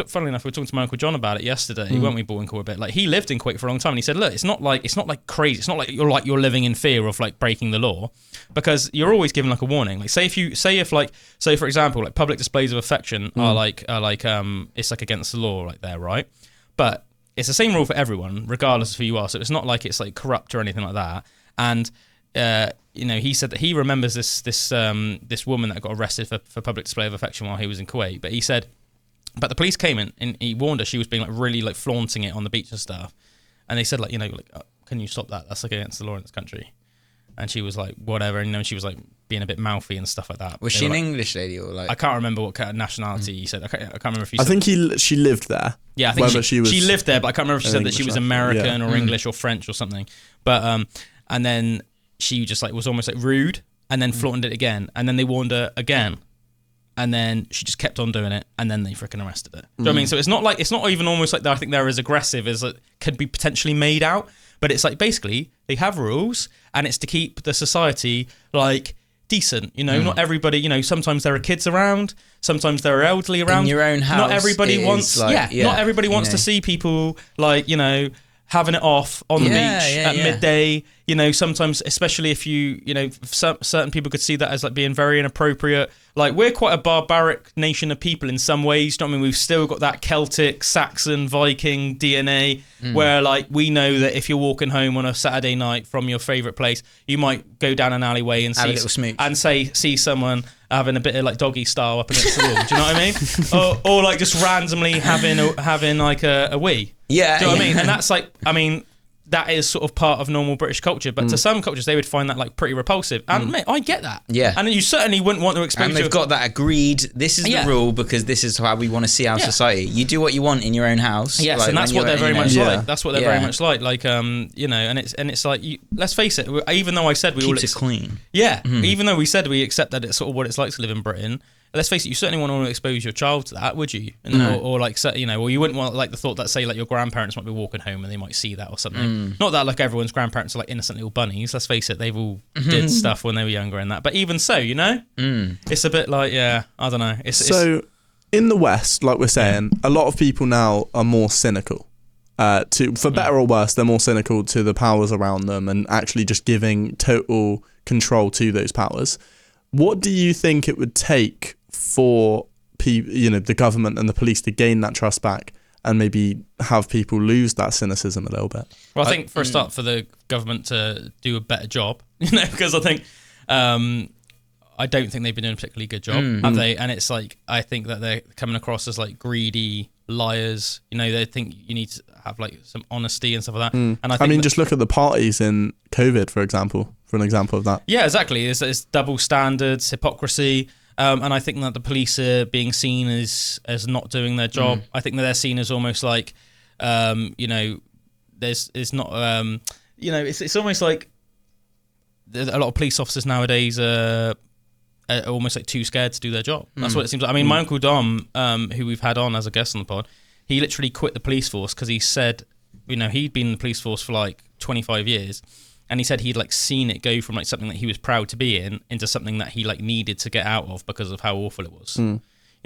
funnily enough, we were talking to my Uncle John about it yesterday, weren't we, Bullwinkle, a bit? Like he lived in Kuwait for a long time, and he said, look, it's not like crazy. It's not like you're living in fear of like breaking the law, because you're always given like a warning. Like say for example, like public displays of affection are like it's like against the law like there, right? But it's the same rule for everyone, regardless of who you are. So it's not like it's like corrupt or anything like that. And you know, he said that he remembers this woman that got arrested for public display of affection while he was in Kuwait. But he said, but the police came in and he warned her she was being like really like flaunting it on the beach and stuff. And they said like, you know, like, oh, can you stop that? That's like against the law in this country. And she was like, whatever. And you know, she was like being a bit mouthy and stuff like that. Was she an English lady or like? I can't remember what kind of nationality he said. I can't remember if he I said. think she lived there. Yeah, I think she lived there, but I can't remember if she said that she was American or English or French or something. But and then she just like was almost like rude, and then flaunted it again, and then they warned her again, and then she just kept on doing it, and then they freaking arrested her. Do you know what I mean? So it's not even almost like I think they're as aggressive as it could be potentially made out, but it's like basically they have rules, and it's to keep the society like decent, you know. Not everybody, you know, sometimes there are kids around, sometimes there are elderly around. In your own house, not everybody wants like, not everybody wants to see people like, you know, having it off on the beach at midday. You know, sometimes, especially if you know, certain people could see that as like being very inappropriate. Like, we're quite a barbaric nation of people in some ways. Do you know what I mean? We've still got that Celtic, Saxon, Viking DNA where like we know that if you're walking home on a Saturday night from your favourite place, you might go down an alleyway and have a little smooch and see someone having a bit of like doggy style up against the wall. Do you know what I mean? or like just randomly having like a wee. Yeah. Do you know what I mean? And that's like, I mean, that is sort of part of normal British culture, but to some cultures they would find that like pretty repulsive. And mate, I get that. Yeah. And you certainly wouldn't want to expose. And they've got that agreed. This is the rule because this is how we want to see our society. You do what you want in your own house. Yes, like, and that's what they're very much like. That's what they're very much like. Like you know, and it's like let's face it. Even though I said we keeps it clean. Yeah. Even though we said we accept that it's sort of what it's like to live in Britain. Let's face it, you certainly wouldn't want to expose your child to that, would you? Or like, you know, or you wouldn't want like the thought that, say, like your grandparents might be walking home and they might see that or something. Not that like everyone's grandparents are like innocent little bunnies. Let's face it, they've all did stuff when they were younger and that. But even so, you know, it's a bit like, I don't know. So in the West, like we're saying, a lot of people now are more cynical. For better or worse, they're more cynical to the powers around them and actually just giving total control to those powers. What do you think it would take for people, you know, the government and the police to gain that trust back and maybe have people lose that cynicism a little bit? Well, I think for a start, for the government to do a better job, you know, because I think I don't think they've been doing a particularly good job, have they? And it's like, I think that they're coming across as like greedy liars. You know, they think you need to have like some honesty and stuff like that. And I mean, just look at the parties in COVID, for example, for an example of that. Yeah, exactly. It's double standards, hypocrisy. And I think that the police are being seen as not doing their job. I think that they're seen as almost like, you know, it's not, you know, it's almost like a lot of police officers nowadays are almost like too scared to do their job. That's what it seems like. I mean, my Uncle Dom, who we've had on as a guest on the pod, he literally quit the police force because he said, you know, he'd been in the police force for like 25 years. And he said he'd like seen it go from like something that he was proud to be in into something that he like needed to get out of because of how awful it was. You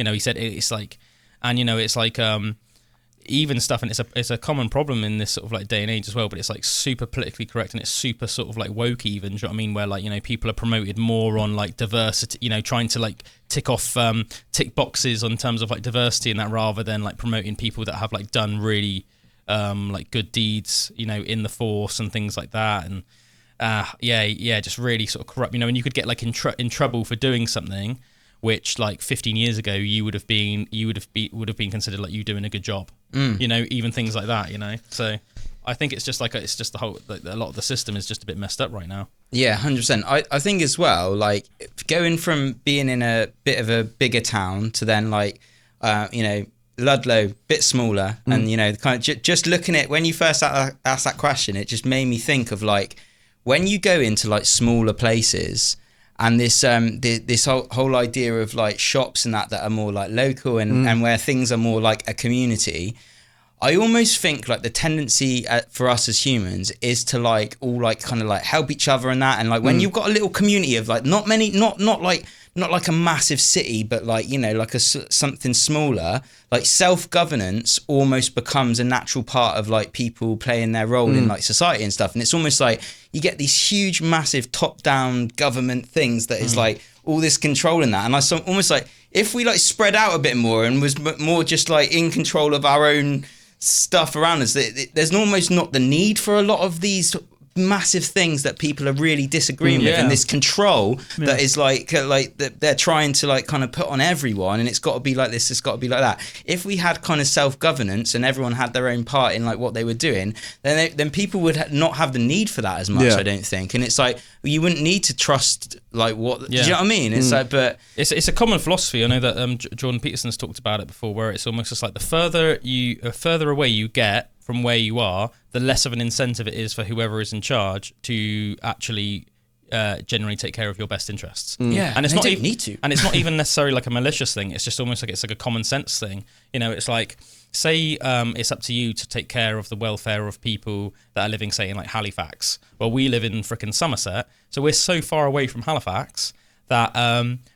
know, he said it's like, and you know, it's like, even stuff, and it's a common problem in this sort of like day and age as well, but it's like super politically correct and it's super sort of like woke even, do you know what I mean, where like, you know, people are promoted more on like diversity, you know, trying to like tick boxes on terms of like diversity and that, rather than like promoting people that have like done really like good deeds, you know, in the force and things like that. And just really sort of corrupt, you know, and you could get like in trouble for doing something which like 15 years ago you would have been considered like you doing a good job, you know, even things like that, you know. So I think it's just the whole, like, a lot of the system is just a bit messed up right now. Yeah, 100%. I think as well, like going from being in a bit of a bigger town to then like, you know, Ludlow, bit smaller, and you know, kind of just looking at when you first asked that question, it just made me think of like when you go into like smaller places. And this this whole idea of like shops and that are more like local and where things are more like a community, I almost think like the tendency for us as humans is to like all like kind of like help each other and that. And like when you've got a little community of like not like a massive city, but like, you know, like something smaller, like self-governance almost becomes a natural part of like people playing their role in like society and stuff. And it's almost like you get these huge, massive top-down government things that is like all this control in that. And I almost like if we like spread out a bit more and was more just like in control of our own stuff around us, there's almost not the need for a lot of these massive things that people are really disagreeing with, and this control that is like they're trying to like kind of put on everyone, and it's got to be like this, it's got to be like that. If we had kind of self-governance and everyone had their own part in like what they were doing, then people would not have the need for that as much, I don't think. And it's like you wouldn't need to trust like what do you know what I mean? It's like, but it's a common philosophy. I know that Jordan Peterson's talked about it before, where it's almost just like the further away you get from where you are, the less of an incentive it is for whoever is in charge to actually generally take care of your best interests. Yeah, and it's not even need to. And it's not even necessarily like a malicious thing. It's just almost like it's like a common sense thing. You know, it's like, say it's up to you to take care of the welfare of people that are living, say, in like Halifax. Well, we live in frickin' Somerset, so we're so far away from Halifax that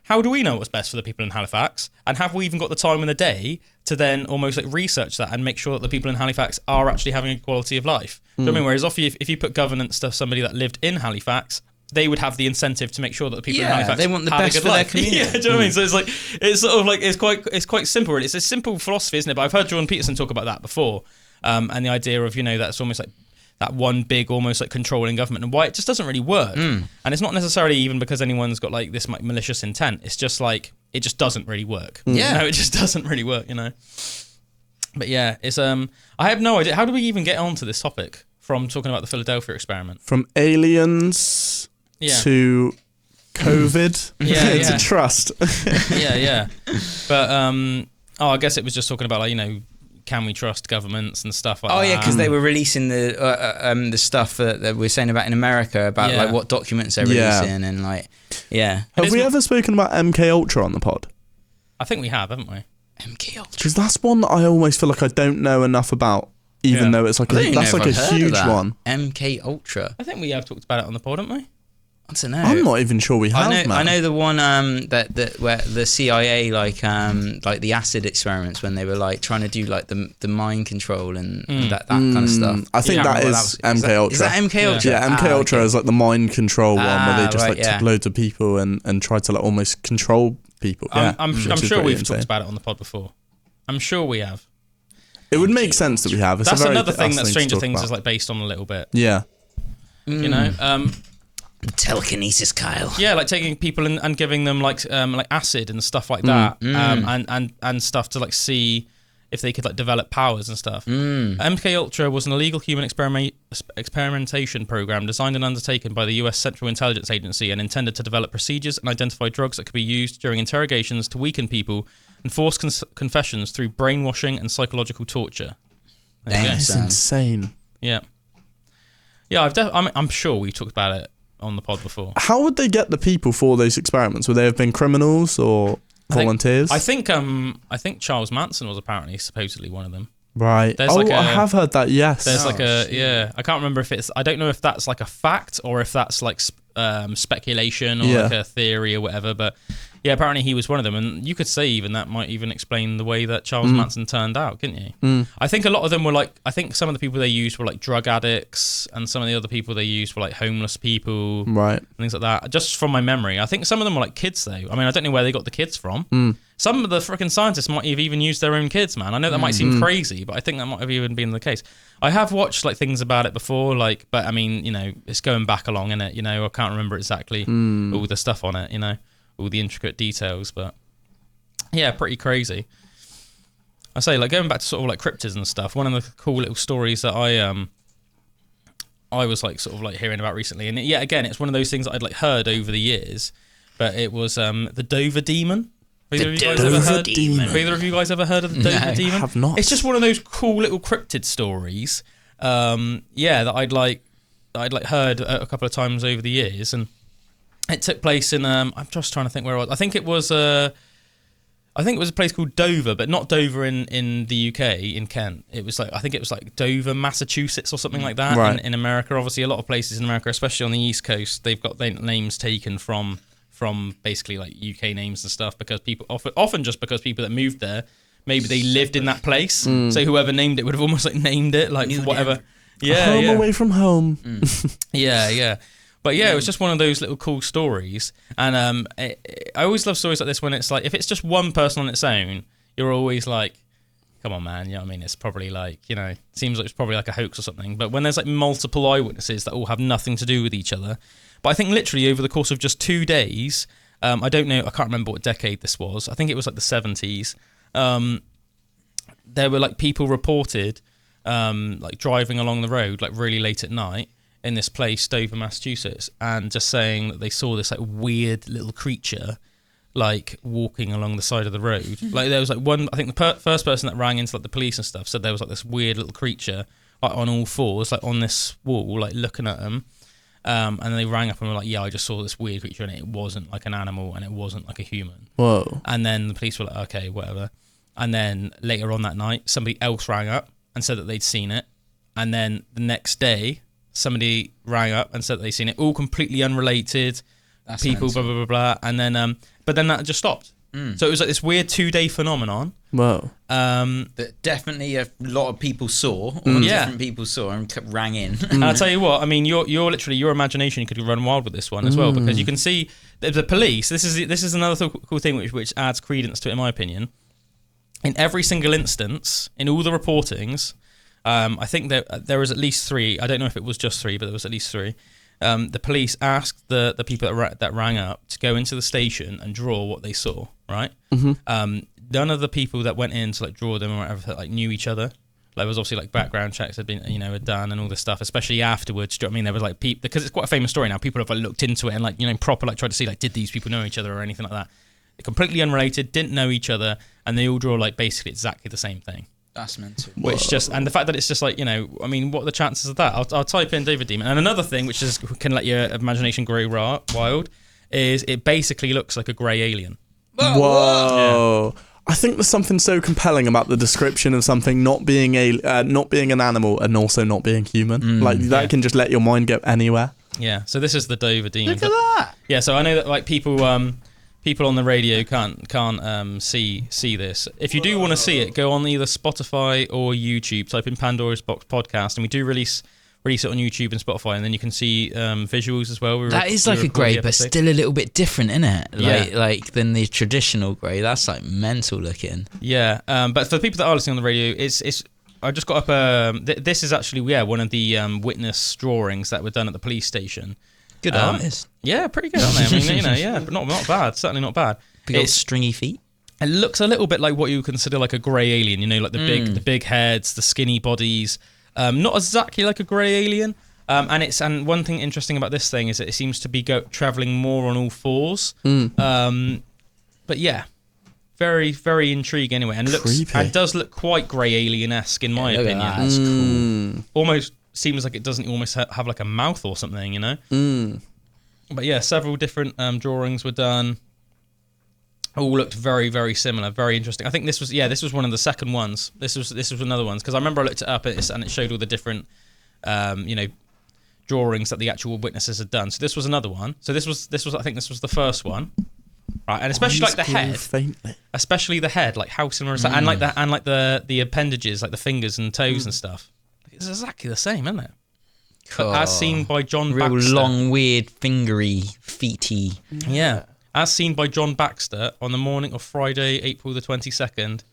how do we know what's best for the people in Halifax? And have we even got the time in the day to then almost like research that and make sure that the people in Halifax are actually having a quality of life? Do you know what I mean? Whereas if you put governance to somebody that lived in Halifax, they would have the incentive to make sure that the people in Halifax they want the have best a good for life. their community. Yeah, do you know what I mean? So it's like it's sort of like it's quite simple. It's a simple philosophy, isn't it? But I've heard Jordan Peterson talk about that before, and the idea of, you know, that's almost like that one big, almost like controlling government, and why it just doesn't really work. And it's not necessarily even because anyone's got like this like malicious intent. It's just like it just doesn't really work. Yeah, no, it just doesn't really work. You know. But yeah, it's I have no idea. How do we even get onto this topic from talking about the Philadelphia experiment? From aliens to COVID to trust. yeah. But I guess it was just talking about, like, you know, can we trust governments and stuff like that? Oh yeah, because they were releasing the stuff that we're saying about in America about like what documents they're releasing and like Have we ever spoken about MK Ultra on the pod? I think we have, haven't we? MK Ultra. Because that's one that I almost feel like I don't know enough about, even though it's like that's like a huge one. MK Ultra. I think we have talked about it on the pod, haven't we? I don't know. I'm not even sure we have. I know the one that where the CIA like the acid experiments when they were like trying to do like the mind control and that kind of stuff. I think that is MK Ultra. Is that MK Ultra? Yeah, MK Ultra is like the mind control one where they just took loads of people and tried to like almost control people. I'm sure we've talked about it on the pod before. I'm sure we have. It would make sense that we have. That's another thing that Stranger Things is like based on a little bit. Yeah. You know. Telekinesis, Kyle. Yeah, like taking people and giving them like acid and stuff like that, and stuff to like see if they could like develop powers and stuff. MK Ultra was an illegal human experimentation program designed and undertaken by the US Central Intelligence Agency and intended to develop procedures and identify drugs that could be used during interrogations to weaken people and force confessions through brainwashing and psychological torture. That's insane. Yeah, I'm sure we've talked about it on the pod before. How would they get the people for those experiments? Would they have been criminals or volunteers? I think Charles Manson was apparently supposedly one of them. Right. I have heard that. Yes. There's I can't remember if it's. I don't know if that's like a fact or if that's like speculation or like a theory or whatever. But Yeah, apparently he was one of them, and you could say even that might even explain the way that Charles Manson turned out, couldn't you? I think a lot of them were like, I think some of the people they used were like drug addicts, and some of the other people they used were like homeless people, Right. and things like that. Just from my memory, I think some of them were like kids though. I mean, I don't know where they got the kids from. Some of the freaking scientists might have even used their own kids, man. I know that might seem crazy, but I think that might have even been the case. I have watched like things about it before, like, but I mean, you know, it's going back along, innit? You know, I can't remember exactly all the stuff on it, you know, all the intricate details, but yeah, pretty crazy. I say, like, going back to sort of like cryptids and stuff, one of the cool little stories that I was like sort of like hearing about recently, and yeah, again, it's one of those things that I'd like heard over the years, but it was the Dover demon. Have either of you guys ever heard of the Dover demon? I have not. It's just one of those cool little cryptid stories. That I'd like heard a couple of times over the years, and it took place in I'm just trying to think where it was. I think it was a place called Dover, but not Dover in the UK, in Kent. It was like, I think it was like Dover, Massachusetts or something like that. Right. In America. Obviously a lot of places in America, especially on the East Coast, they've got their names taken from basically like UK names and stuff, because people often just because people that moved there, maybe they lived in that place, so whoever named it would have almost like named it like whatever. Home away from home. Yeah. But yeah, it was just one of those little cool stories, and I always love stories like this when it's like, if it's just one person on its own, you're always like, come on, man, you know what I mean? It's probably like, you know, seems like it's probably like a hoax or something. But when there's like multiple eyewitnesses that all have nothing to do with each other, but I think literally over the course of just 2 days, I don't know, I can't remember what decade this was. I think it was like the 70s. There were like people reported like driving along the road like really late at night in this place, Dover, Massachusetts, and just saying that they saw this like weird little creature like walking along the side of the road. Like there was like one, I think the first person that rang into like the police and stuff said there was like this weird little creature like on all fours, like on this wall, like looking at them. And then they rang up and were like, yeah, I just saw this weird creature, and it wasn't like an animal and it wasn't like a human. Whoa. And then the police were like, okay, whatever. And then later on that night, somebody else rang up and said that they'd seen it. And then the next day, somebody rang up and said that they'd seen it, all completely unrelated. That's people, mental. blah, blah, blah, blah. And then, but then that just stopped. So it was like this weird 2-day phenomenon. Whoa. That definitely a lot of people saw, or different people saw and rang in. And I'll tell you what, I mean, you're literally, your imagination could run wild with this one as well, because you can see the police, this is another cool thing which adds credence to it, in my opinion. In every single instance, in all the reportings, I think there was at least 3, I don't know if it was just 3, but there was at least 3. The police asked the people that rang up to go into the station and draw what they saw, right? None of the people that went in to like draw them or whatever like knew each other. Like there was obviously like background checks had been, you know, had done and all this stuff, especially afterwards. Do you know what I mean? There was like people, because it's quite a famous story now. People have like looked into it and like, you know, proper like tried to see like, did these people know each other or anything like that? They're completely unrelated, didn't know each other, and they all draw like basically exactly the same thing. That's mental. Which just, and the fact that it's just like, you know, I mean, what are the chances of that? I'll type in Dover Demon. And another thing which is can let your imagination grow wild is it basically looks like a grey alien. Whoa. Yeah. I think there's something so compelling about the description of something not being an animal and also not being human. Like that can just let your mind go anywhere. Yeah. So this is the Dover Demon. Look at that. Yeah. So I know that like people on the radio can't see this. If you do want to see it, go on either Spotify or YouTube. Type in Pandoras Box Podcast, and we do release it on YouTube and Spotify, and then you can see visuals as well. That is like a grey, but still a little bit different, isn't it? Like than the traditional grey. That's like mental looking. Yeah, but for the people that are listening on the radio, it's I just got up. This is actually one of the witness drawings that were done at the police station. Good artist. Yeah, pretty good, aren't they? I mean, you know, yeah, but not bad. Certainly not bad. Big old stringy feet. It looks a little bit like what you would consider like a grey alien. You know, like the big heads, the skinny bodies. Not exactly like a grey alien. And one thing interesting about this thing is that it seems to be traveling more on all fours. But yeah, very very intriguing anyway, and it does look quite grey alien-esque in my opinion. That's cool. Almost seems like it doesn't almost have like a mouth or something, you know. But yeah, several different drawings were done. All looked very, very similar, very interesting. I think this was one of the second ones. This was another one, because I remember I looked it up and it showed all the different, drawings that the actual witnesses had done. So this was another one. So this was I think this was the first one. right? And especially like the head, faintly. especially the head, like how similar is that? And like the appendages, like the fingers and toes and stuff. It's exactly the same, isn't it? But as seen by John real Baxter, long, weird, fingery, feety. Yeah, as seen by John Baxter on the morning of Friday, April the 22nd,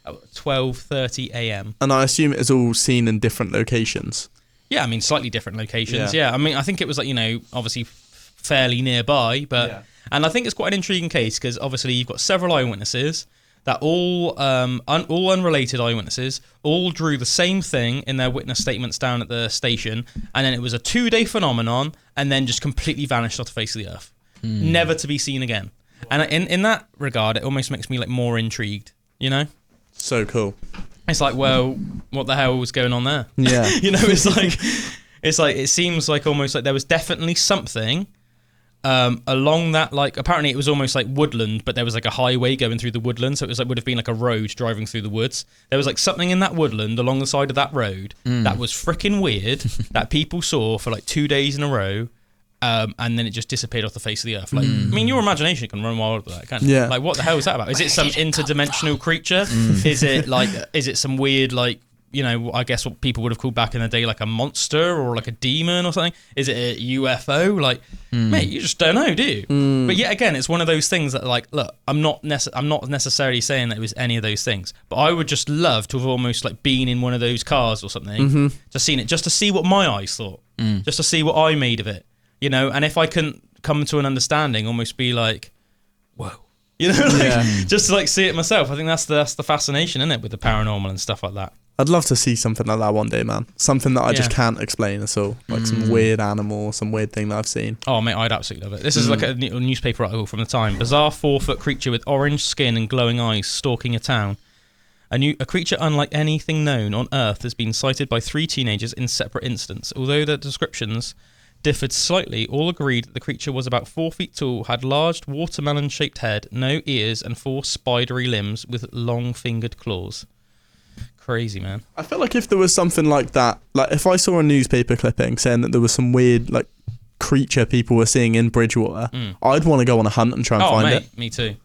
at 12:30 a.m. And I assume it's all seen in different locations. Yeah, I mean slightly different locations. Yeah, I mean I think it was like obviously fairly nearby, but and I think it's quite an intriguing case because obviously you've got several eyewitnesses that all unrelated eyewitnesses all drew the same thing in their witness statements down at the station, and then it was a 2-day phenomenon, and then just completely vanished off the face of the earth, never to be seen again. And in that regard, it almost makes me like more intrigued. So cool. It's like, well, what the hell was going on there? Yeah. It's like it seems like almost like there was definitely something along that, like apparently it was almost like woodland, but there was like a highway going through the woodland, so it was like would have been like a road driving through the woods. There was like something in that woodland along the side of that road that was freaking weird that people saw for like 2 days in a row, and then it just disappeared off the face of the earth. Like, I mean, your imagination can run wild with that, can't it? Yeah. Like, what the hell is that about? Is it some interdimensional creature? Is it some weird like? I guess what people would have called back in the day like a monster or like a demon or something. Is it a UFO? Like, mate, you just don't know, do you? But yet again, it's one of those things that like, look, I'm not necessarily saying that it was any of those things, but I would just love to have almost like been in one of those cars or something, just seen it, just to see what my eyes thought, just to see what I made of it, and if I couldn't come to an understanding, almost be like, whoa. Just to like see it myself. I think that's the fascination, isn't it, with the paranormal and stuff like that. I'd love to see something like that one day, man. Something that I just can't explain at all. Like some weird animal, some weird thing that I've seen. Oh, mate, I'd absolutely love it. This is like a newspaper article from the time. Bizarre 4-foot creature with orange skin and glowing eyes stalking a town. A creature unlike anything known on Earth has been sighted by 3 teenagers in separate incidents. Although their descriptions differed slightly, all agreed that the creature was about 4 feet tall, had large watermelon-shaped head, no ears, and 4 spidery limbs with long-fingered claws. Crazy, man. I feel like if there was something like that, like if I saw a newspaper clipping saying that there was some weird like creature people were seeing in Bridgewater, I'd want to go on a hunt and try and find it. Me too.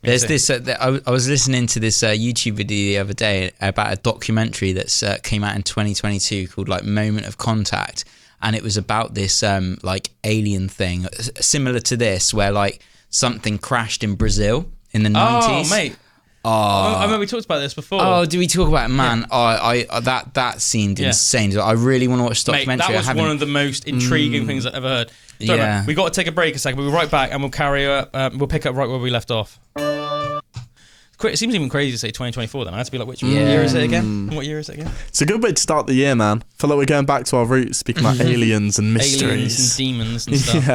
There's this. I was listening to this YouTube video the other day about a documentary that's came out in 2022 called like Moment of Contact, and it was about this like alien thing similar to this, where like something crashed in Brazil in the 90s. Oh, mate. I remember we talked about this before. Oh, did we talk about it? Man, that seemed insane. I really want to watch the documentary. Mate, that was one of the most intriguing things I've ever heard. Sorry, man, we got to take a break a second. We'll be right back and we'll we'll pick up right where we left off. It seems even crazy to say 2024 then. I had to be like, which year is it again? What year is it again? It's a good way to start the year, man. I feel like we're going back to our roots, speaking about aliens and mysteries. Aliens and demons and stuff.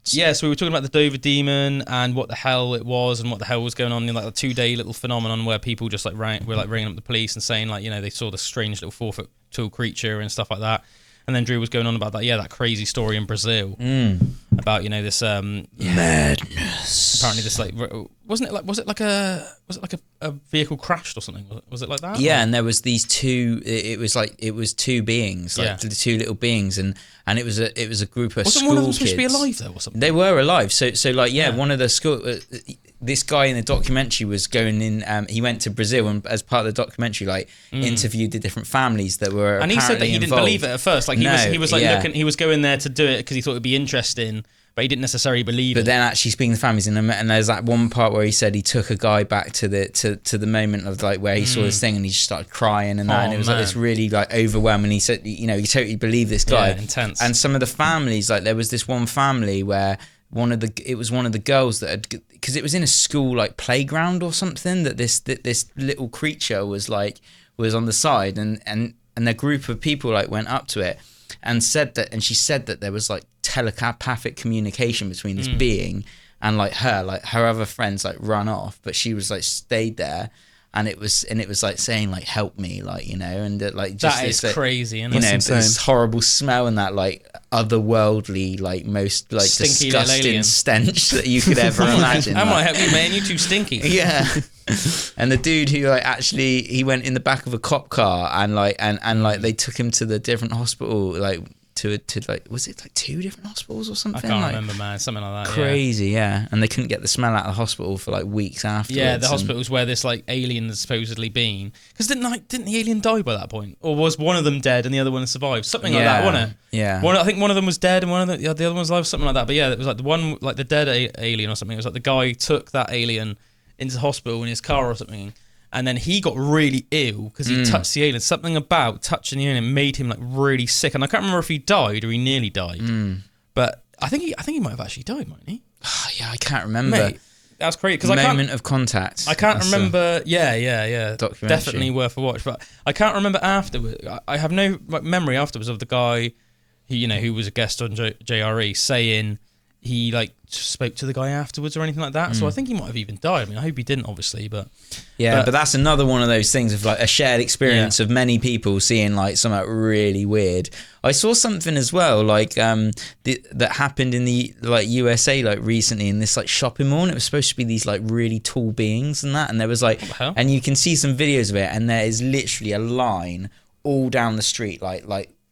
Yeah, so we were talking about the Dover demon and what the hell it was and what the hell was going on in like a 2-day little phenomenon where people just like were like ringing up the police and saying like, they saw this strange little 4-foot tall creature and stuff like that. And then Drew was going on about that crazy story in Brazil about this madness. Apparently, this like was it like a vehicle crashed or something? Was it like that? Yeah, and there was these two. It was 2 beings, like the 2 little beings, and it was a group of Wasn't school one of them kids. supposed to be alive though, or something? They were alive. So one of the school. This guy in the documentary was going in. He went to Brazil and, as part of the documentary, interviewed the different families that were. And he said that he didn't believe it at first. Like he was looking. He was going there to do it because he thought it'd be interesting, but he didn't necessarily believe it. But then actually speaking to families, and there's that one part where he said he took a guy back to the moment of like where he saw this thing and he just started crying and that, and it was like this really like overwhelming. He said, he totally believed this guy. Yeah, intense. And some of the families, like there was this one family where. It was one of the girls that had, because it was in a school like playground or something, that this little creature was on the side, and a group of people like went up to it and she said that there was like telepathic communication between this being and like her other friends like run off, but she was like stayed there. And it was like saying like help me, like, and like just that is this, crazy, isn't it? This horrible smell and that like otherworldly, like most like stinky disgusting stench that you could ever imagine. I might help you, man. You're too stinky. Yeah. And the dude who like he went in the back of a cop car and like they took him to the different hospital like to like, was it like 2 different hospitals or something? I can't like, remember, man. Something like that. Crazy, yeah. And they couldn't get the smell out of the hospital for like weeks afterwards. Yeah, the hospitals where this like alien has supposedly been. Because didn't the alien die by that point, or was one of them dead and the other one survived? Something like that, wasn't it? Yeah. I think one of them was dead and the other one was alive, something like that. But yeah, it was like the one, like the dead alien or something. It was like the guy took that alien into hospital in his car or something, and then he got really ill because he touched the alien. Something about touching the alien made him like really sick, and I can't remember if he died or he nearly died. But I think he might have actually died, mightn't he? Yeah, I can't remember. Mate, that's crazy because Moment of Contact. I can't remember. Yeah. Documentary. Definitely worth a watch, but I can't remember afterwards. I have no memory afterwards of the guy who was a guest on JRE saying he like spoke to the guy afterwards or anything like that. So I think he might have even died. I mean, I hope he didn't, obviously, but that's another one of those things of like a shared experience of many people seeing like something really weird. I saw something as well like that happened in the like USA like recently in this like shopping mall, and it was supposed to be these like really tall beings and that, and there was like, and you can see some videos of it, and there is literally a line all down the street like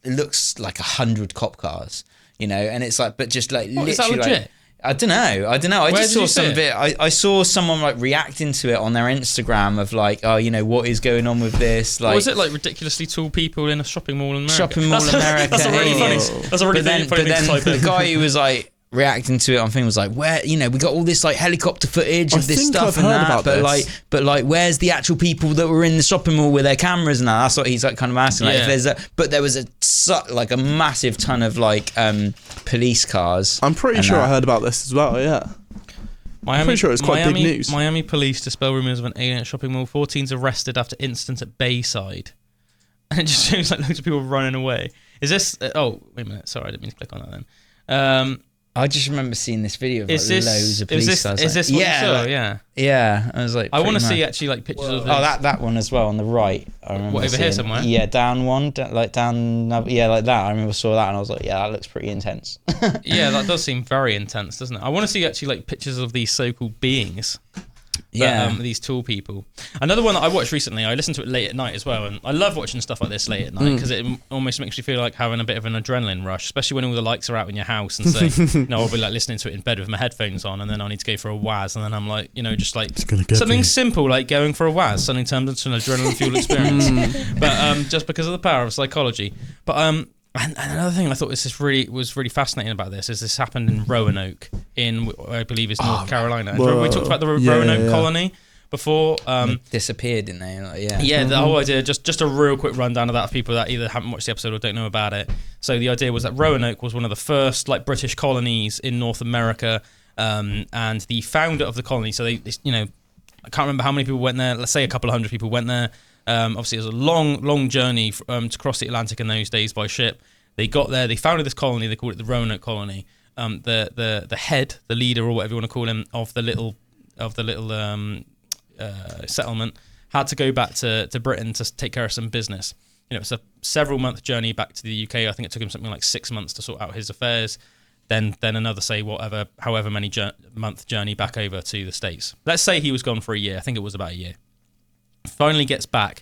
it looks like 100 cop cars. And it's like, but just like literally, is that legit? like, I don't know. I just saw some bit. I saw someone like reacting to it on their Instagram of like, oh, what is going on with this? Like, was it like ridiculously tall people in a shopping mall in America? Shopping mall in America. That's a really funny. That's a really funny thing to type in. The guy who was like reacting to it on thing was like, where we got all this like helicopter footage of this stuff and that, but like where's the actual people that were in the shopping mall with their cameras and that? That's what he's like kind of asking. Like, if there's but there was a massive ton of like police cars. I'm pretty sure I heard about this as well. Yeah. I'm pretty sure it's quite big news. Miami police dispel rumors of an alien at shopping mall. 14's arrested after incident at Bayside. And it just shows like loads of people running away. Is this? Oh, wait a minute. Sorry, I didn't mean to click on that then. I just remember seeing this video of like loads of police cars. Is this what you saw? Yeah. I was like, I want to see actually like pictures of this. Oh, that one as well on the right. I remember what, over here somewhere? Yeah, down one, like down, yeah, like that. I remember saw that and I was like, yeah, that looks pretty intense. Yeah, that does seem very intense, doesn't it? I want to see actually like pictures of these so-called beings. These tall people. Another one that I watched recently, I listened to it late at night as well, and I love watching stuff like this late at night because it almost makes you feel like having a bit of an adrenaline rush, especially when all the lights are out in your house and say, I'll be like listening to it in bed with my headphones on, and then I need to go for a waz, and then I'm like, just like something simple like going for a waz suddenly turns into an adrenaline fueled experience. But just because of the power of psychology. But and another thing I thought was really fascinating about this is this happened in Roanoke in, I believe it's North Carolina. Remember we talked about the Roanoke colony before? They disappeared, didn't they? Like, yeah, the whole idea, just a real quick rundown of that for people that either haven't watched the episode or don't know about it. So the idea was that Roanoke was one of the first like British colonies in North America, and the founder of the colony, so they I can't remember how many people went there, let's say a couple of hundred people went there. Obviously, it was a long journey to cross the Atlantic in those days by ship. They got there. They founded this colony. They called it the Roanoke colony. The head, the leader, or whatever you want to call him, of the little settlement, had to go back to Britain to take care of some business. It's a several month journey back to the UK. I think it took him something like 6 months to sort out his affairs. Then another however many month journey back over to the States. Let's say he was gone for a year. I think it was about a year. Finally gets back,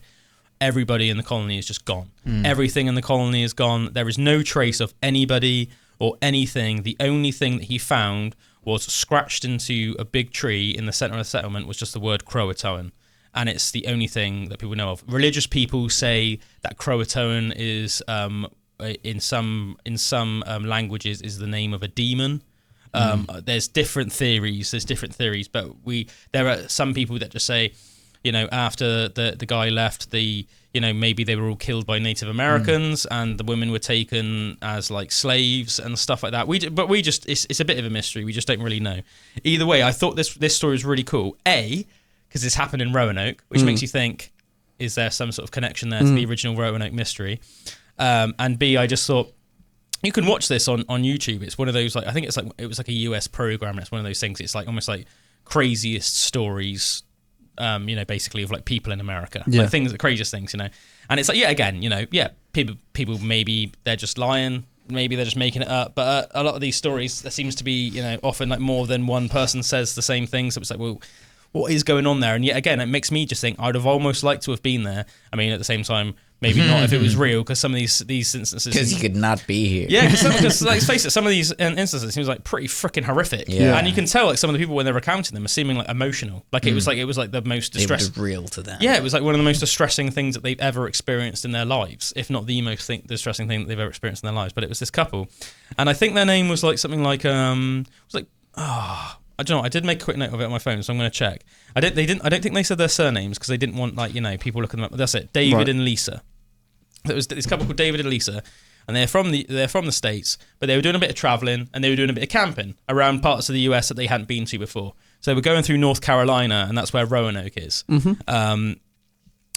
everybody in the colony is just gone. Everything in the colony is gone. There is no trace of anybody or anything. The only thing that he found was scratched into a big tree in the center of the settlement was just the word Croatoan, and it's the only thing that people know of. Religious people say that Croatoan is in some languages is the name of a demon. There's different theories, but there are some people that just say, after the guy left, maybe they were all killed by Native Americans and the women were taken as like slaves and stuff like that. It's a bit of a mystery. We just don't really know. Either way, I thought this story was really cool. A, because this happened in Roanoke, which makes you think, is there some sort of connection there to the original Roanoke mystery? And B, I just thought, you can watch this on YouTube. It's one of those, like, I think it was like a US program. And it's one of those things. It's like almost like craziest stories, basically of like people in America, like things, the craziest things, and it's like, people maybe they're just lying, maybe they're just making it up, but a lot of these stories, there seems to be, often like more than one person says the same thing, so it's like, well, what is going on there? And yet again, it makes me just think I'd have almost liked to have been there. I mean, at the same time, maybe not if it was real, because some of these instances... Because you could not be here. Yeah, because let's face it, some of these instances seems like pretty freaking horrific. Yeah. And you can tell like some of the people when they're recounting them are seeming like emotional. Like it was like the most distressing... It was real to them. Yeah, it was like one of the most distressing things that they've ever experienced in their lives, if not the most distressing thing that they've ever experienced in their lives. But it was this couple. And I think their name was like something like... I don't know. I did make a quick note of it on my phone, so I'm going to check. I don't think they said their surnames because they didn't want people looking them up. That's it. David and Lisa. It was this couple called David and Lisa, and they're from the States, but they were doing a bit of traveling and they were doing a bit of camping around parts of the US that they hadn't been to before. So they were going through North Carolina, and that's where Roanoke is. Mm-hmm.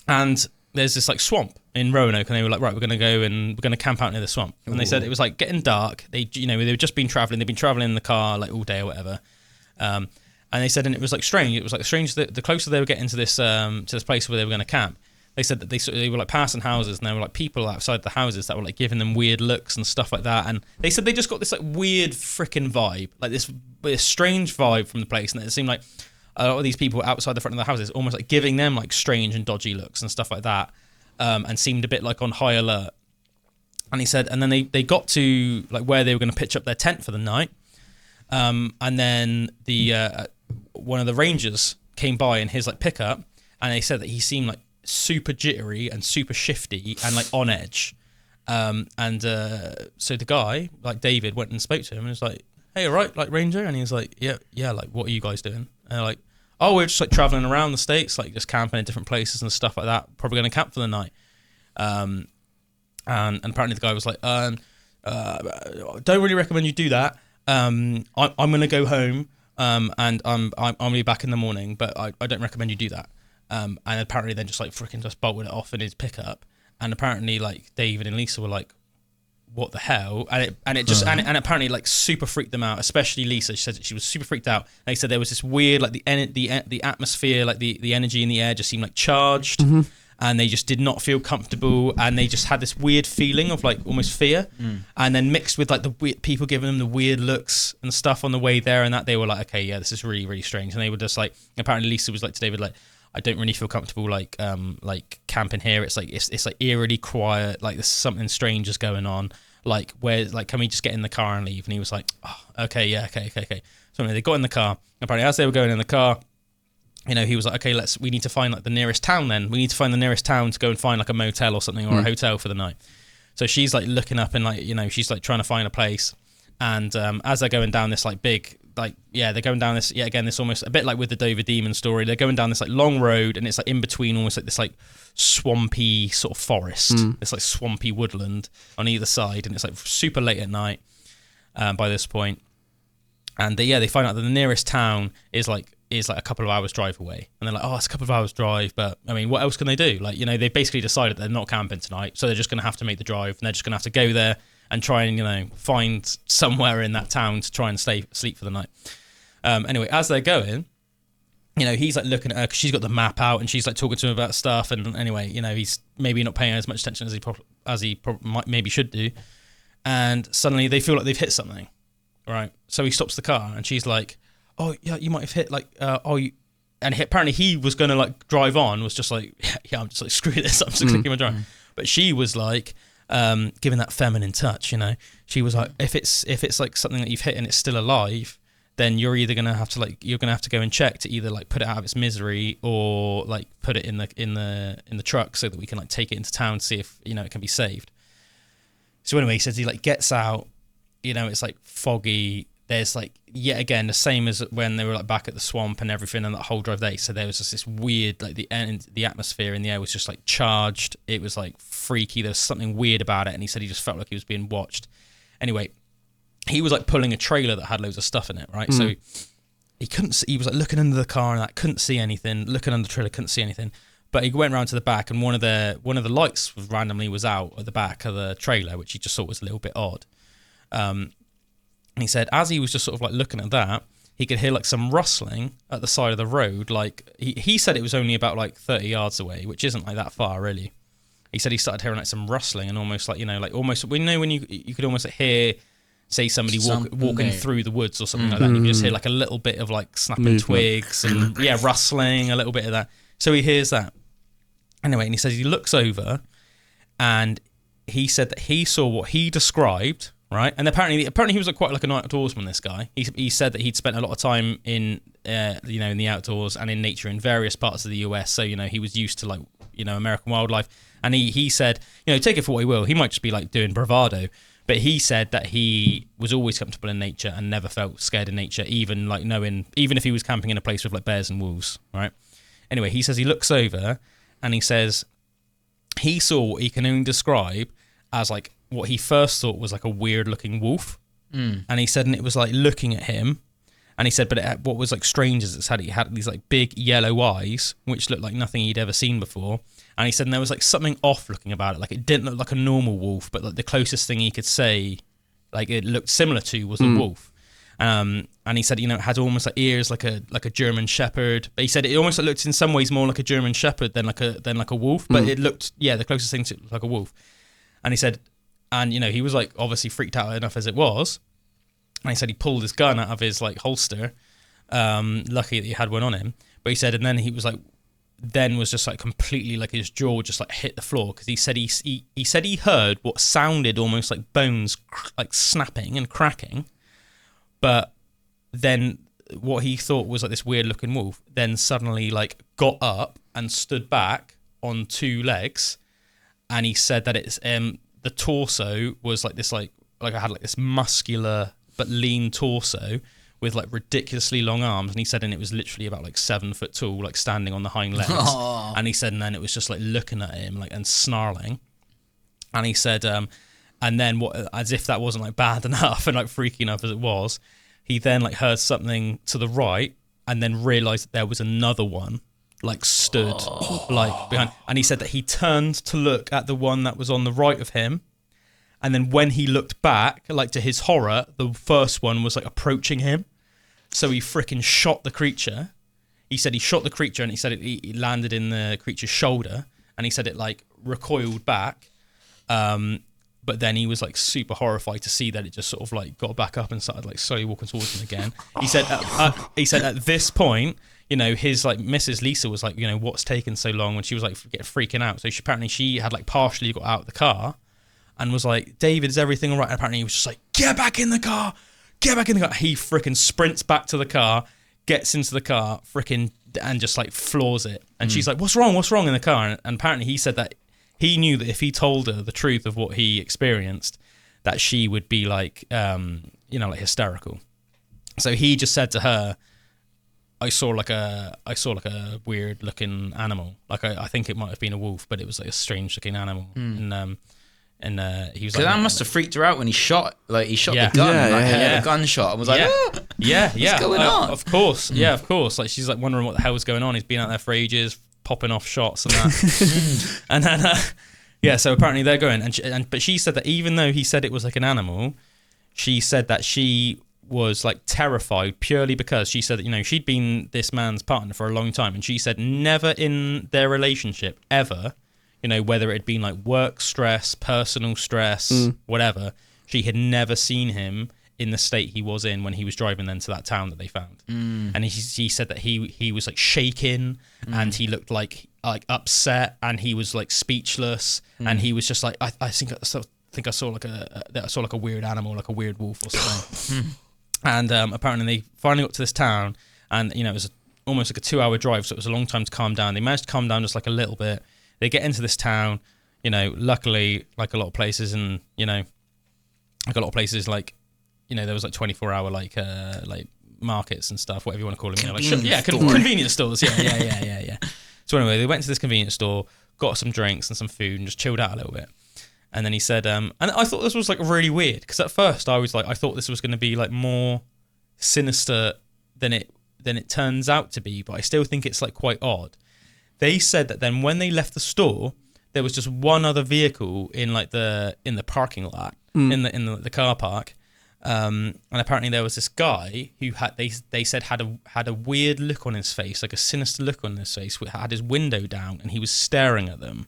And there's this like swamp in Roanoke, and they were like, right, we're going to go and we're going to camp out near the swamp. And they said it was like getting dark. They were just been traveling. They'd been traveling in the car like all day or whatever. And they said, and it was like strange. It was like strange that the closer they were getting to this place where they were going to camp, they said that they were like passing houses, and there were like people outside the houses that were like giving them weird looks and stuff like that. And they said they just got this like weird freaking vibe, like this strange vibe from the place, and it seemed like a lot of these people outside the front of the houses almost like giving them like strange and dodgy looks and stuff like that, and seemed a bit like on high alert. And he said, and then they got to like where they were going to pitch up their tent for the night. And then the one of the rangers came by in his like pickup, and they said that he seemed like super jittery and super shifty and like on edge. So the guy, like David, went and spoke to him and was like, "Hey, all right, like Ranger?" And he was like, "Yeah, like what are you guys doing?" And they're like, "Oh, we're just like traveling around the States, like just camping in different places and stuff like that. Probably going to camp for the night." And apparently the guy was like, "Don't really recommend you do that. I'm going to go home, and I'll be back in the morning, but I don't recommend you do that." And apparently then just like freaking just bolted it off in his pickup. And apparently like David and Lisa were like, "What the hell?" And it apparently like super freaked them out, especially Lisa. She said that she was super freaked out. They said there was this weird like the atmosphere, like the energy in the air just seemed like charged. Mm-hmm. And they just did not feel comfortable, and they just had this weird feeling of like almost fear, and then mixed with like the weird people giving them the weird looks and stuff on the way there, and that they were like, okay, yeah, this is really, really strange. And they were just like, apparently Lisa was like to David, like, I don't really feel comfortable like camping here. It's like it's like eerily quiet, like there's something strange is going on. Like where like can we just get in the car and leave? And he was like, oh, okay, yeah, okay. So anyway, they got in the car. Apparently as they were going in the car, he was like, okay, we need to find like the nearest town then. We need to find the nearest town to go and find like a motel or something or a hotel for the night. So she's like looking up and like, she's like trying to find a place. And as they're going down this like big, like, yeah, they're going down this, yeah, again, this almost a bit like with the Dover Demon story. They're going down this like long road, and it's like in between almost like this like swampy sort of forest, this like swampy woodland on either side. And it's like super late at night by this point. And they find out that the nearest town is like a couple of hours drive away, and they're like, oh, it's a couple of hours drive, but I mean, what else can they do? Like, they basically decided they're not camping tonight, so they're just going to have to make the drive, and they're just going to have to go there and try and find somewhere in that town to try and sleep for the night. Anyway, as they're going, he's like looking at her because she's got the map out, and she's like talking to him about stuff, and anyway, he's maybe not paying as much attention as he maybe should do, and suddenly they feel like they've hit something, right? So he stops the car, and she's like, oh yeah, you might have hit like apparently he was going to like drive on, was just like, yeah, I'm just like, screw this, I'm just clicking my drive. But she was like giving that feminine touch, she was like, if it's like something that you've hit and it's still alive, then you're either going to have to go and check to either like put it out of its misery or like put it in the truck so that we can like take it into town to see if it can be saved. So anyway, he says he like gets out, it's like foggy. There's like, yet again, the same as when they were like back at the swamp and everything and that whole drive day. So there was just this weird, like the atmosphere in the air was just like charged. It was like freaky. There was something weird about it. And he said he just felt like he was being watched. Anyway, he was like pulling a trailer that had loads of stuff in it, right? So he couldn't see, he was like looking under the car and that couldn't see anything, looking under the trailer, couldn't see anything. But he went around to the back, and one of the lights randomly was out at the back of the trailer, which he just thought was a little bit odd. And he said, as he was just sort of like looking at that, he could hear like some rustling at the side of the road. Like he said it was only about like 30 yards away, which isn't like that far really. He said he started hearing like some rustling and almost like, like almost, when when you could almost like hear say somebody walking through the woods or something like that. And you can just hear like a little bit of like snapping twigs and rustling, a little bit of that. So he hears that. Anyway, and he says he looks over, and he said that he saw what he described, right? And apparently he was quite like an outdoorsman, this guy. He said that he'd spent a lot of time in in the outdoors and in nature in various parts of the US. So, he was used to like, American wildlife. And he said, take it for what he will. He might just be like doing bravado. But he said that he was always comfortable in nature and never felt scared in nature, even if he was camping in a place with like bears and wolves, right? Anyway, he says he looks over and he says he saw what he can only describe as like what he first thought was like a weird looking wolf. And he said, and it was like looking at him. And he said, but what was like strange is it had these like big yellow eyes, which looked like nothing he'd ever seen before. And he said, and there was like something off looking about it. Like it didn't look like a normal wolf, but like the closest thing he could say, like it looked similar to, was a wolf. And he said, it had almost like ears like a German Shepherd. But he said it almost looked in some ways more like a German Shepherd than like a wolf. But it looked, the closest thing to like a wolf. And he said, and he was like obviously freaked out enough as it was. And he said he pulled his gun out of his like holster. Lucky that he had one on him. But he said, and then he was like, then was just like completely like his jaw just like hit the floor, because he said he heard what sounded almost like bones like snapping and cracking, but then what he thought was like this weird looking wolf then suddenly like got up and stood back on two legs, and he said that it's the torso was like this like I had like this muscular but lean torso with like ridiculously long arms, and he said, and it was literally about like 7 foot tall, like standing on the hind legs. Aww. And he said, and then it was just like looking at him like and snarling. And he said, and then as if that wasn't like bad enough and like freaky enough as it was, he then like heard something to the right and then realized that there was another one like stood like behind. And he said that he turned to look at the one that was on the right of him. And then when he looked back, like to his horror, the first one was like approaching him. So he freaking shot the creature. He said he shot the creature, and he said it landed in the creature's shoulder. And he said it like recoiled back. But then he was like super horrified to see that it just sort of like got back up and started like slowly walking towards him again. He said at this point, his like Mrs. Lisa was like, what's taken so long? And she was like freaking out. So she had like partially got out of the car. And was like, David, is everything all right? And apparently he was just like, get back in the car. He freaking sprints back to the car, gets into the car, freaking, and just like floors it. And she's like, what's wrong in the car? And apparently he said that he knew that if he told her the truth of what he experienced, that she would be like, like hysterical. So he just said to her, I saw like a weird looking animal. Like I think it might have been a wolf, but it was like a strange looking animal. And he was like, that must have freaked her out when he shot the gun, a gunshot, and was like, what's going on? Of course, of course. Like she's like wondering what the hell was going on. He's been out there for ages, popping off shots and that. And then, so apparently they're going, but she said that even though he said it was like an animal, she said that she was like terrified purely because she said that she'd been this man's partner for a long time, and she said never in their relationship ever. Whether it had been like work stress, personal stress, whatever, she had never seen him in the state he was in when he was driving them to that town that they found. And he said that he was like shaking and he looked like upset and he was like speechless and he was just like, I think I saw like a weird animal, like a weird wolf or something. And apparently they finally got to this town, and it was almost like a 2-hour drive, so it was a long time to calm down. They managed to calm down just like a little bit. They get into this town, luckily, like a lot of places, and there was like 24-hour like markets and stuff, whatever you want to call them, convenience stores. Yeah. So anyway, they went to this convenience store, got some drinks and some food, and just chilled out a little bit. And then he said, and I thought this was like really weird, because at first I thought this was going to be like more sinister than it turns out to be, but I still think it's like quite odd. They said that then when they left the store, there was just one other vehicle in the parking lot, in the car park, and apparently there was this guy who they said had a weird look on his face, like a sinister look on his face, had his window down and he was staring at them.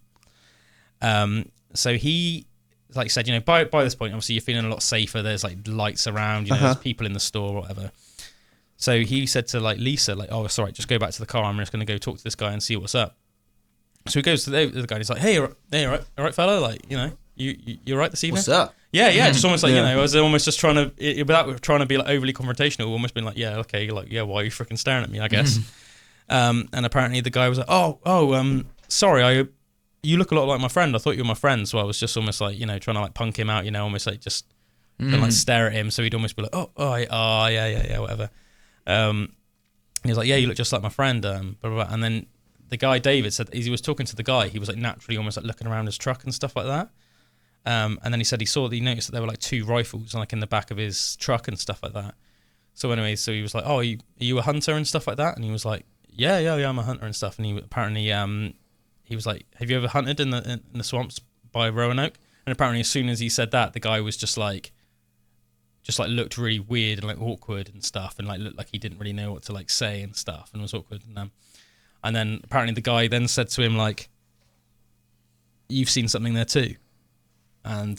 So he like you said, you know, by this point, obviously you're feeling a lot safer. There's like lights around, you know, there's people in the store or whatever. So he said to like Lisa, like, oh, it's all right, just go back to the car. I'm just going to go talk to this guy and see what's up. So he goes to the guy and he's like, hey, all right, fella, like, you know, you all right this evening? What's up? Yeah, just almost like, you know, I was almost just trying to, without trying to be like overly confrontational, almost been like, yeah, okay, like, yeah, why are you freaking staring at me, I guess. And apparently the guy was like, sorry, you look a lot like my friend. I thought you were my friend. So I was just almost like, you know, trying to like punk him out, you know, almost like just like stare at him. So he'd almost be like, yeah, whatever. And he was like, yeah, you look just like my friend. Blah, blah, blah. And then the guy, David, said as he was talking to the guy, he was like naturally almost like looking around his truck and stuff like that. And then he said he noticed that there were like 2 rifles like in the back of his truck and stuff like that. So anyway, so he was like, oh, are you a hunter and stuff like that? And he was like, yeah, I'm a hunter and stuff. And he apparently, he was like, have you ever hunted in the swamps by Roanoke? And apparently as soon as he said that, the guy was just like looked really weird and like awkward and stuff, and like looked like he didn't really know what to like say and stuff, and was awkward. And then apparently the guy then said to him like, you've seen something there too. And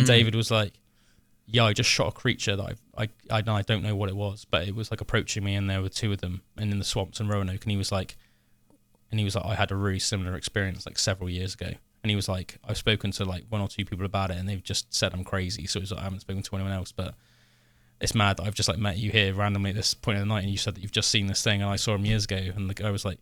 David was like, yeah, I just shot a creature that I don't know what it was, but it was like approaching me, and there were 2 of them and in the swamps in Roanoke. And he was like, I had a really similar experience like several years ago. And he was like, I've spoken to like 1 or 2 people about it, and they've just said I'm crazy. So it was like, I haven't spoken to anyone else, but it's mad that I've just like met you here randomly at this point in the night, and you said that you've just seen this thing, and I saw him years ago. And the guy was like,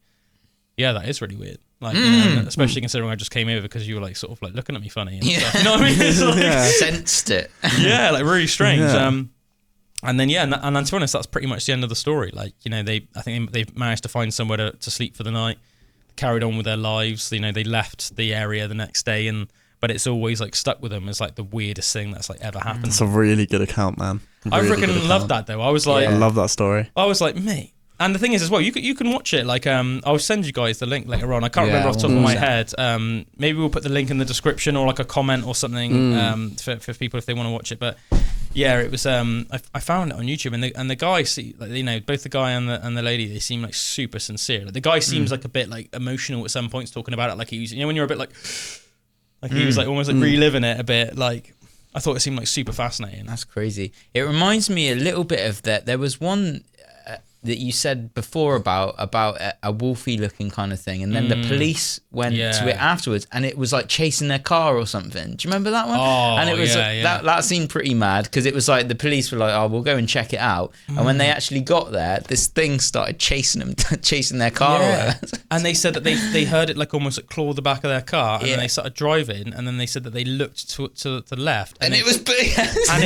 yeah, that is really weird. Like, you know, especially considering I just came over because you were like sort of like looking at me funny and stuff. You know what I mean? It's like, Sensed it. Yeah, like really strange. Yeah. And then and to be honest, that's pretty much the end of the story. Like, you know, I think they've managed to find somewhere to sleep for the night, carried on with their lives. You know, they left the area the next day, but it's always like stuck with them as like the weirdest thing that's like ever happened. It's a really good account, man. I freaking loved that though. I was like, I love that story. I was like, mate. And the thing is as well, you can watch it. Like, I'll send you guys the link later on. I can't remember off the top of my head. Maybe we'll put the link in the description or like a comment or something for people if they want to watch it. But yeah, it was. I found it on YouTube, and the guy, like, you know, both the guy and the lady, they seem like super sincere. Like, the guy seems like a bit like emotional at some points talking about it. Like he was, you know, when you're a bit like he was like almost like reliving it a bit. Like, I thought it seemed like super fascinating. That's crazy. It reminds me a little bit of that. There was one that you said before about a wolfy looking kind of thing, and then the police went to it afterwards, and it was like chasing their car or something. Do you remember that one? Oh, and it was that seemed pretty mad, because it was like the police were like, oh, we'll go and check it out, and when they actually got there, this thing started chasing them, chasing their car. And they said that they heard it like almost like claw the back of their car, and then they started driving, and then they said that they looked to the left, and it was and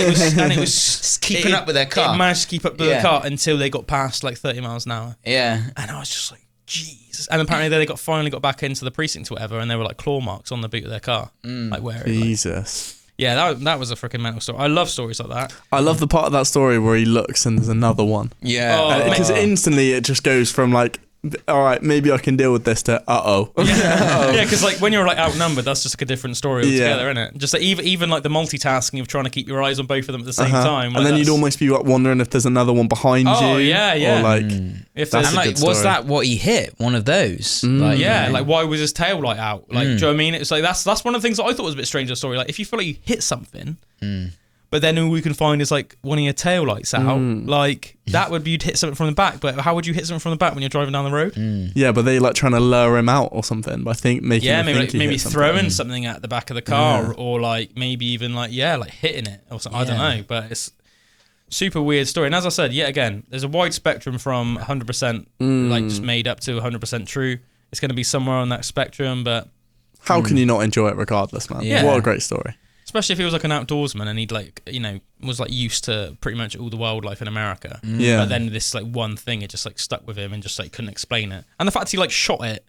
it was keeping up with their car. It managed to keep up with the car until they got past like 30 miles an hour. Yeah. And I was just like, Jesus. And apparently they finally got back into the precinct or whatever, and there were like claw marks on the boot of their car. Like where Jesus. Yeah, that was a freaking mental story. I love stories like that. I love the part of that story where he looks and there's another one. Yeah. Because instantly it just goes from like, all right, maybe I can deal with this, to uh-oh. Yeah, because like when you're like outnumbered, that's just like a different story altogether, isn't it? Just like even like the multitasking of trying to keep your eyes on both of them at the same time. Like, and then you'd almost be like wondering if there's another one behind you. Oh, yeah. Or like, if that's and a like, good story. was that what he hit? One of those? Like why was his tail light out? Like, do you know what I mean? It's like that's one of the things that I thought was a bit strange in the story. Like, if you feel like you hit something, but then all we can find is like one of your tail lights out, like that would be you'd hit something from the back. But how would you hit something from the back when you're driving down the road? Yeah, but they like trying to lure him out or something. I think making maybe throwing something at the back of the car, or like maybe even like hitting it or something. I don't know, but it's super weird story. And as I said, yet again, there's a wide spectrum from 100% like just made up to 100% true. It's going to be somewhere on that spectrum, but how can you not enjoy it regardless, man? Yeah. What a great story. Especially if he was like an outdoorsman and he'd like, you know, was like used to pretty much all the wildlife in America. Yeah. But then this like one thing, it just like stuck with him and just like couldn't explain it. And the fact he like shot it,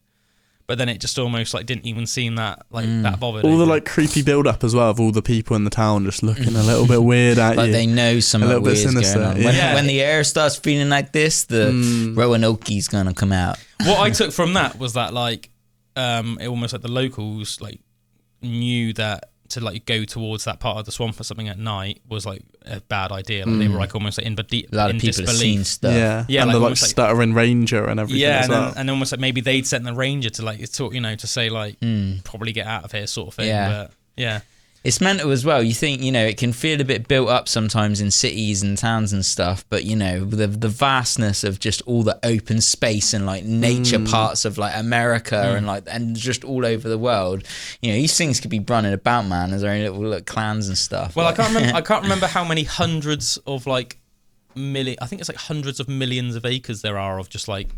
but then it just almost like didn't even seem that like that bothered. All the like creepy build up as well of all the people in the town just looking a little bit weird at like you. they know something weird is going on. When the air starts feeling like this, the Roanoke's gonna come out. What I took from that was that like it almost like the locals like knew that to like go towards that part of the swamp or something at night was like a bad idea. Like they were like almost like in a lot of people disbelief. have seen stuff. Yeah, and like stuttering ranger and everything. Yeah, as well. and almost like maybe they'd sent the ranger to like talk, you know, to say like probably get out of here sort of thing. Yeah. But yeah. It's mental as well. You think, it can feel a bit built up sometimes in cities and towns and stuff, but the vastness of just all the open space and like nature parts of like America and just all over the world. These things could be running about, man, as their own little clans and stuff. Well, I can't remember how many hundreds of like I think it's like hundreds of millions of acres there are of just like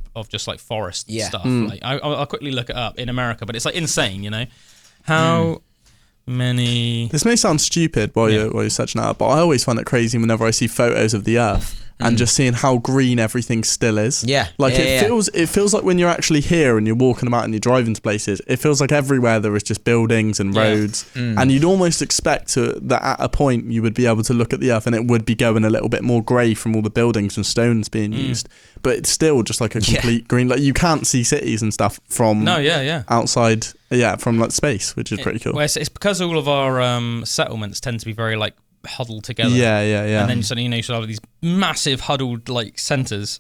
forest stuff. Like I'll quickly look it up in America, but it's like insane. How many? This may sound stupid while you're searching it up, but I always find it crazy whenever I see photos of the Earth and just seeing how green everything still is. Yeah. Like it feels like when you're actually here and you're walking about and you're driving to places, it feels like everywhere there is just buildings and roads. And you'd almost expect that at a point you would be able to look at the Earth and it would be going a little bit more grey from all the buildings and stones being used. But it's still just like a complete green. Like you can't see cities and stuff from outside. Yeah, from like space, which is pretty cool. Well, it's because all of our settlements tend to be very like huddled together. Yeah. And then suddenly you should have these massive huddled like centres,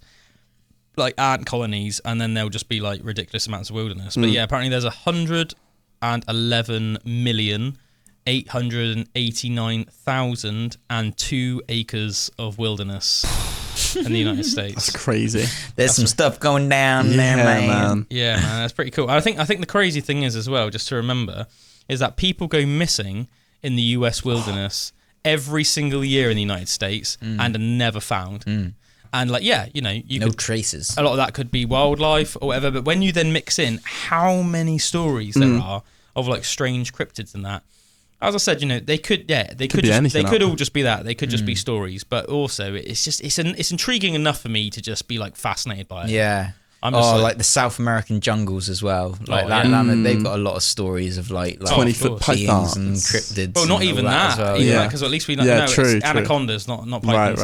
like ant colonies, and then there'll just be like ridiculous amounts of wilderness. But apparently there's 111,889,002 acres of wilderness in the United States. That's crazy. There's some stuff going down there, man. Yeah, man, that's pretty cool. I think the crazy thing is as well, just to remember, is that people go missing in the US wilderness every single year in the United States and are never found. And like, no traces. A lot of that could be wildlife or whatever, but when you then mix in how many stories there are of like strange cryptids and that, as I said, they could all just be that. They could just be stories, but also it's intriguing enough for me to just be like fascinated by it. Yeah. I'm just like the South American jungles as well. Like they've got a lot of stories of like 20-foot pythons and cryptids. Well, not even that. Well, because at least we know true. It's anacondas, not pythons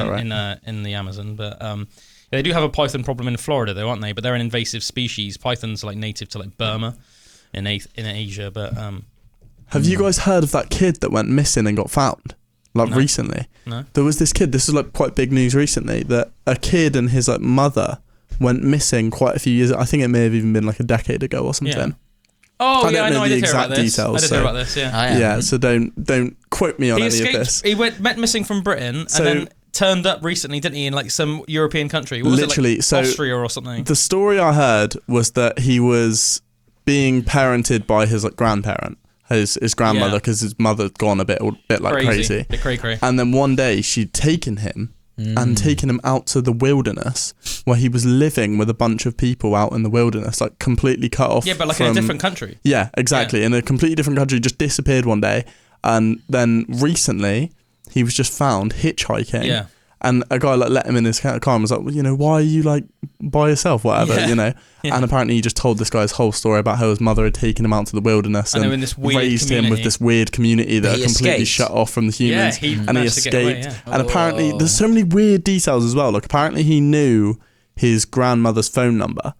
in the Amazon. But they do have a python problem in Florida, though, aren't they? But they're an invasive species. Pythons are like native to like Burma in Asia. But have you guys heard of that kid that went missing and got found? Like recently? No. There was this kid. This is like quite big news recently. That a kid and his like mother went missing quite a few years. I think it may have even been like a decade ago or something. Yeah. I know. I did hear about this. Hear about this. Yeah. So don't quote me on any of this. He went missing from Britain and then turned up recently, didn't he, in like some European country? What was literally, it, like Austria or something? The story I heard was that he was being parented by his like grandparent, his grandmother, because his mother'd gone a bit like crazy. Bit cray. And then one day she'd taken him and taken him out to the wilderness where he was living with a bunch of people out in the wilderness, like completely cut off. Yeah, but like in a different country. Yeah, exactly. In a completely different country, just disappeared one day. And then recently he was just found hitchhiking. Yeah. And a guy like let him in his car and was like, well, why are you like by yourself, whatever, Yeah. And apparently he just told this guy's whole story about how his mother had taken him out to the wilderness and in this weird raised him with this weird community that are completely shut off from the humans. Yeah, and he escaped. And apparently there's so many weird details as well. Like apparently he knew his grandmother's phone number,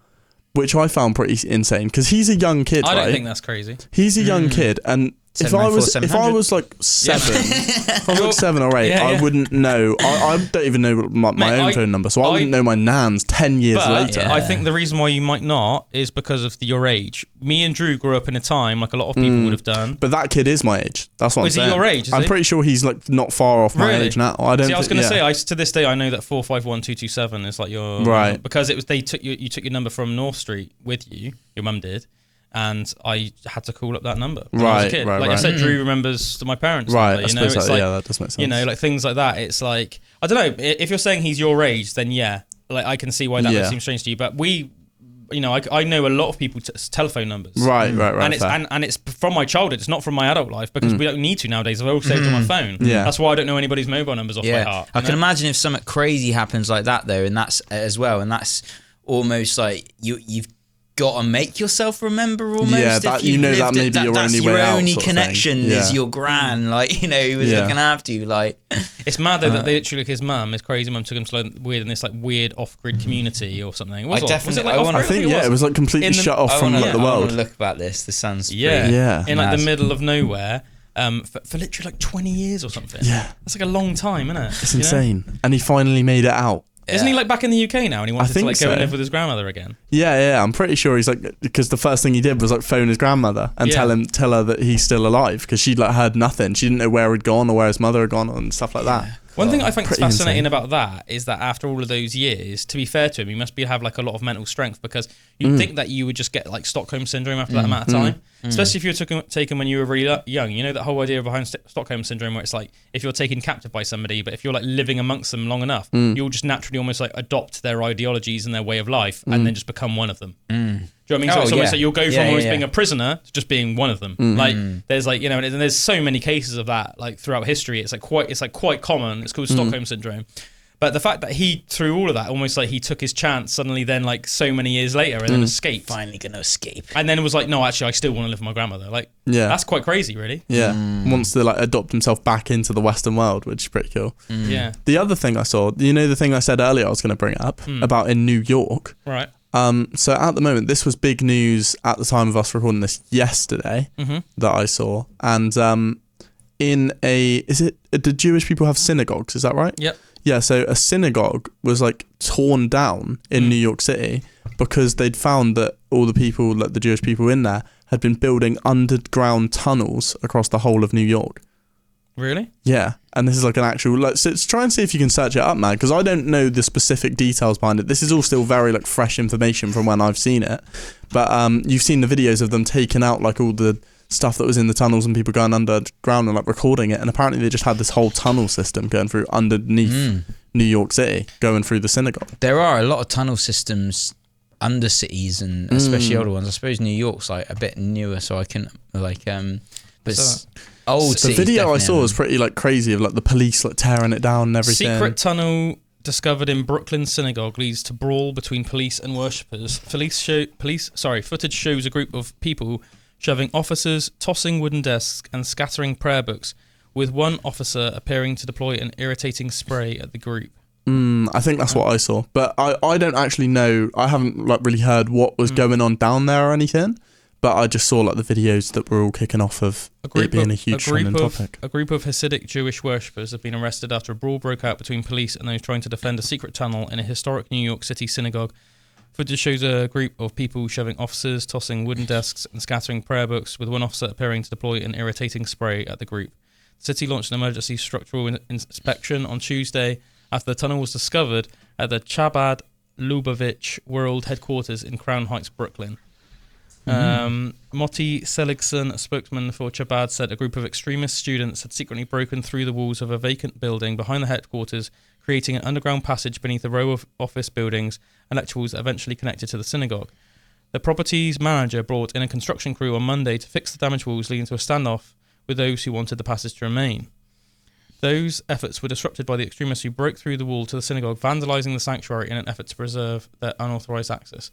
which I found pretty insane because he's a young kid. I don't think that's crazy. He's a young kid, and if I was like 7, if I was like 7 or 8, I wouldn't know. I don't even know my own phone number, so I wouldn't know my nan's 10 years later. I think the reason why you might not is because of your age. Me and Drew grew up in a time like a lot of people would have done. But that kid is my age. That's what I'm saying. Is he your age? I'm pretty sure he's like not far off my age now. I was going to say, to this day, I know that 451227 is like your right because it was you took your number from North Street with you. Your mum did. And I had to call up that number when I was a kid. I said, Drew remembers my parents' number. That does make sense. Like things like that. It's like, I don't know, if you're saying he's your age, then like I can see why that would seem strange to you. But I know a lot of people's telephone numbers. Right. And it's from my childhood. It's not from my adult life because we don't need to nowadays. I've all saved on my phone. Yeah. That's why I don't know anybody's mobile numbers off by heart. I can imagine if something crazy happens like that though, and that's as well, and that's almost like you've got to make yourself remember almost. Yeah, that that may be your only way out. That's your only connection is your gran, who was looking after you. Like, it's mad though that they literally, his crazy mum took him to in this like weird off-grid community or something. I think it was like completely shut off from the world. I want to look about this. This sounds in like the middle of nowhere. For literally like 20 years or something. Yeah, that's like a long time, isn't it? It's insane. And he finally made it out. Isn't he like back in the UK now, and he wanted to like go and live with his grandmother again? Yeah. I'm pretty sure he's like, because the first thing he did was like phone his grandmother and tell her that he's still alive, because she'd like heard nothing. She didn't know where he'd gone or where his mother had gone and stuff like that. One thing I think is fascinating about that is that after all of those years, to be fair to him, he must have like a lot of mental strength, because you'd think that you would just get like Stockholm syndrome after that amount of time, especially if you were taken when you were really young. You know that whole idea behind Stockholm syndrome, where it's like if you're taken captive by somebody, but if you're like living amongst them long enough, you'll just naturally almost like adopt their ideologies and their way of life, and then just become one of them. Do you know what I mean? So it's almost like you'll go from always being a prisoner to just being one of them. Like there's like, you know, and there's so many cases of that like throughout history. It's quite common. It's called Stockholm syndrome. But the fact that he, through all of that, almost like he took his chance suddenly then like so many years later and then escaped. Finally gonna escape. And then it was like, no, actually I still want to live with my grandmother. Like, that's quite crazy, really. Yeah. Wants to like adopt himself back into the Western world, which is pretty cool. Yeah. The other thing I saw, you know, the thing I said earlier I was going to bring up about in New York. Right. So at the moment, this was big news at the time of us recording this yesterday that I saw. And do Jewish people have synagogues? Is that right? Yep. Yeah, so a synagogue was like torn down in New York City because they'd found that all the people, like the Jewish people in there, had been building underground tunnels across the whole of New York. Really? Yeah, and this is like an actual, like, so try and see if you can search it up, man, because I don't know the specific details behind it. This is all still very like fresh information from when I've seen it, but you've seen the videos of them taking out like all the stuff that was in the tunnels and people going underground and like recording it, and apparently they just had this whole tunnel system going through underneath New York City, going through the synagogue. There are a lot of tunnel systems under cities, and especially older ones. I suppose New York's like a bit newer, so I can like but old. The video I saw was pretty like crazy, of like the police like tearing it down and everything. Secret tunnel discovered in Brooklyn synagogue leads to brawl between police and worshippers. Footage shows a group of people shoving officers, tossing wooden desks and scattering prayer books, with one officer appearing to deploy an irritating spray at the group. I think that's what I saw, but I don't actually know. I haven't like really heard what was going on down there or anything, but I just saw like the videos that were all kicking off of it being a huge trending topic. A group of Hasidic Jewish worshippers have been arrested after a brawl broke out between police and those trying to defend a secret tunnel in a historic New York City synagogue. Footage shows a group of people shoving officers, tossing wooden desks and scattering prayer books, with one officer appearing to deploy an irritating spray at the group. The city launched an emergency structural inspection on Tuesday after the tunnel was discovered at the Chabad Lubavitch World Headquarters in Crown Heights, Brooklyn. Motti Seligson, a spokesman for Chabad, said a group of extremist students had secretly broken through the walls of a vacant building behind the headquarters, creating an underground passage beneath a row of office buildings and lecture halls eventually connected to the synagogue. The property's manager brought in a construction crew on Monday to fix the damaged walls, leading to a standoff with those who wanted the passage to remain. Those efforts were disrupted by the extremists who broke through the wall to the synagogue, vandalising the sanctuary in an effort to preserve their unauthorised access.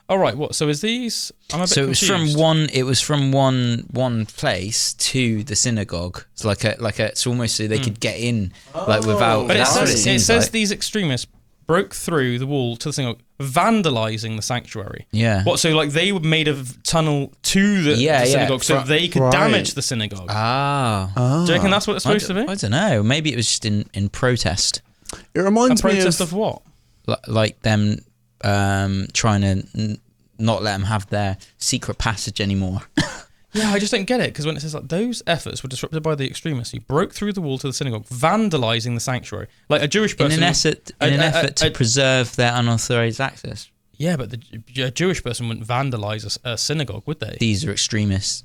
All right, what? So is these? I'm a bit confused. It was from one place to the synagogue. It's like a. It's almost so they could get in, like without. But it says these extremists broke through the wall to the synagogue, vandalising the sanctuary. Yeah. What? So like they made a tunnel to the synagogue so they could damage the synagogue. Ah. Do you reckon that's what it's supposed to be? I don't know. Maybe it was just in protest. It reminds me protest of what? Like them. Trying to not let them have their secret passage anymore. Yeah, I just don't get it, because when it says like those efforts were disrupted by the extremists who broke through the wall to the synagogue, vandalising the sanctuary, like a Jewish person in an effort to preserve their unauthorized access. Yeah, but a Jewish person wouldn't vandalise a synagogue, would they? These are extremists.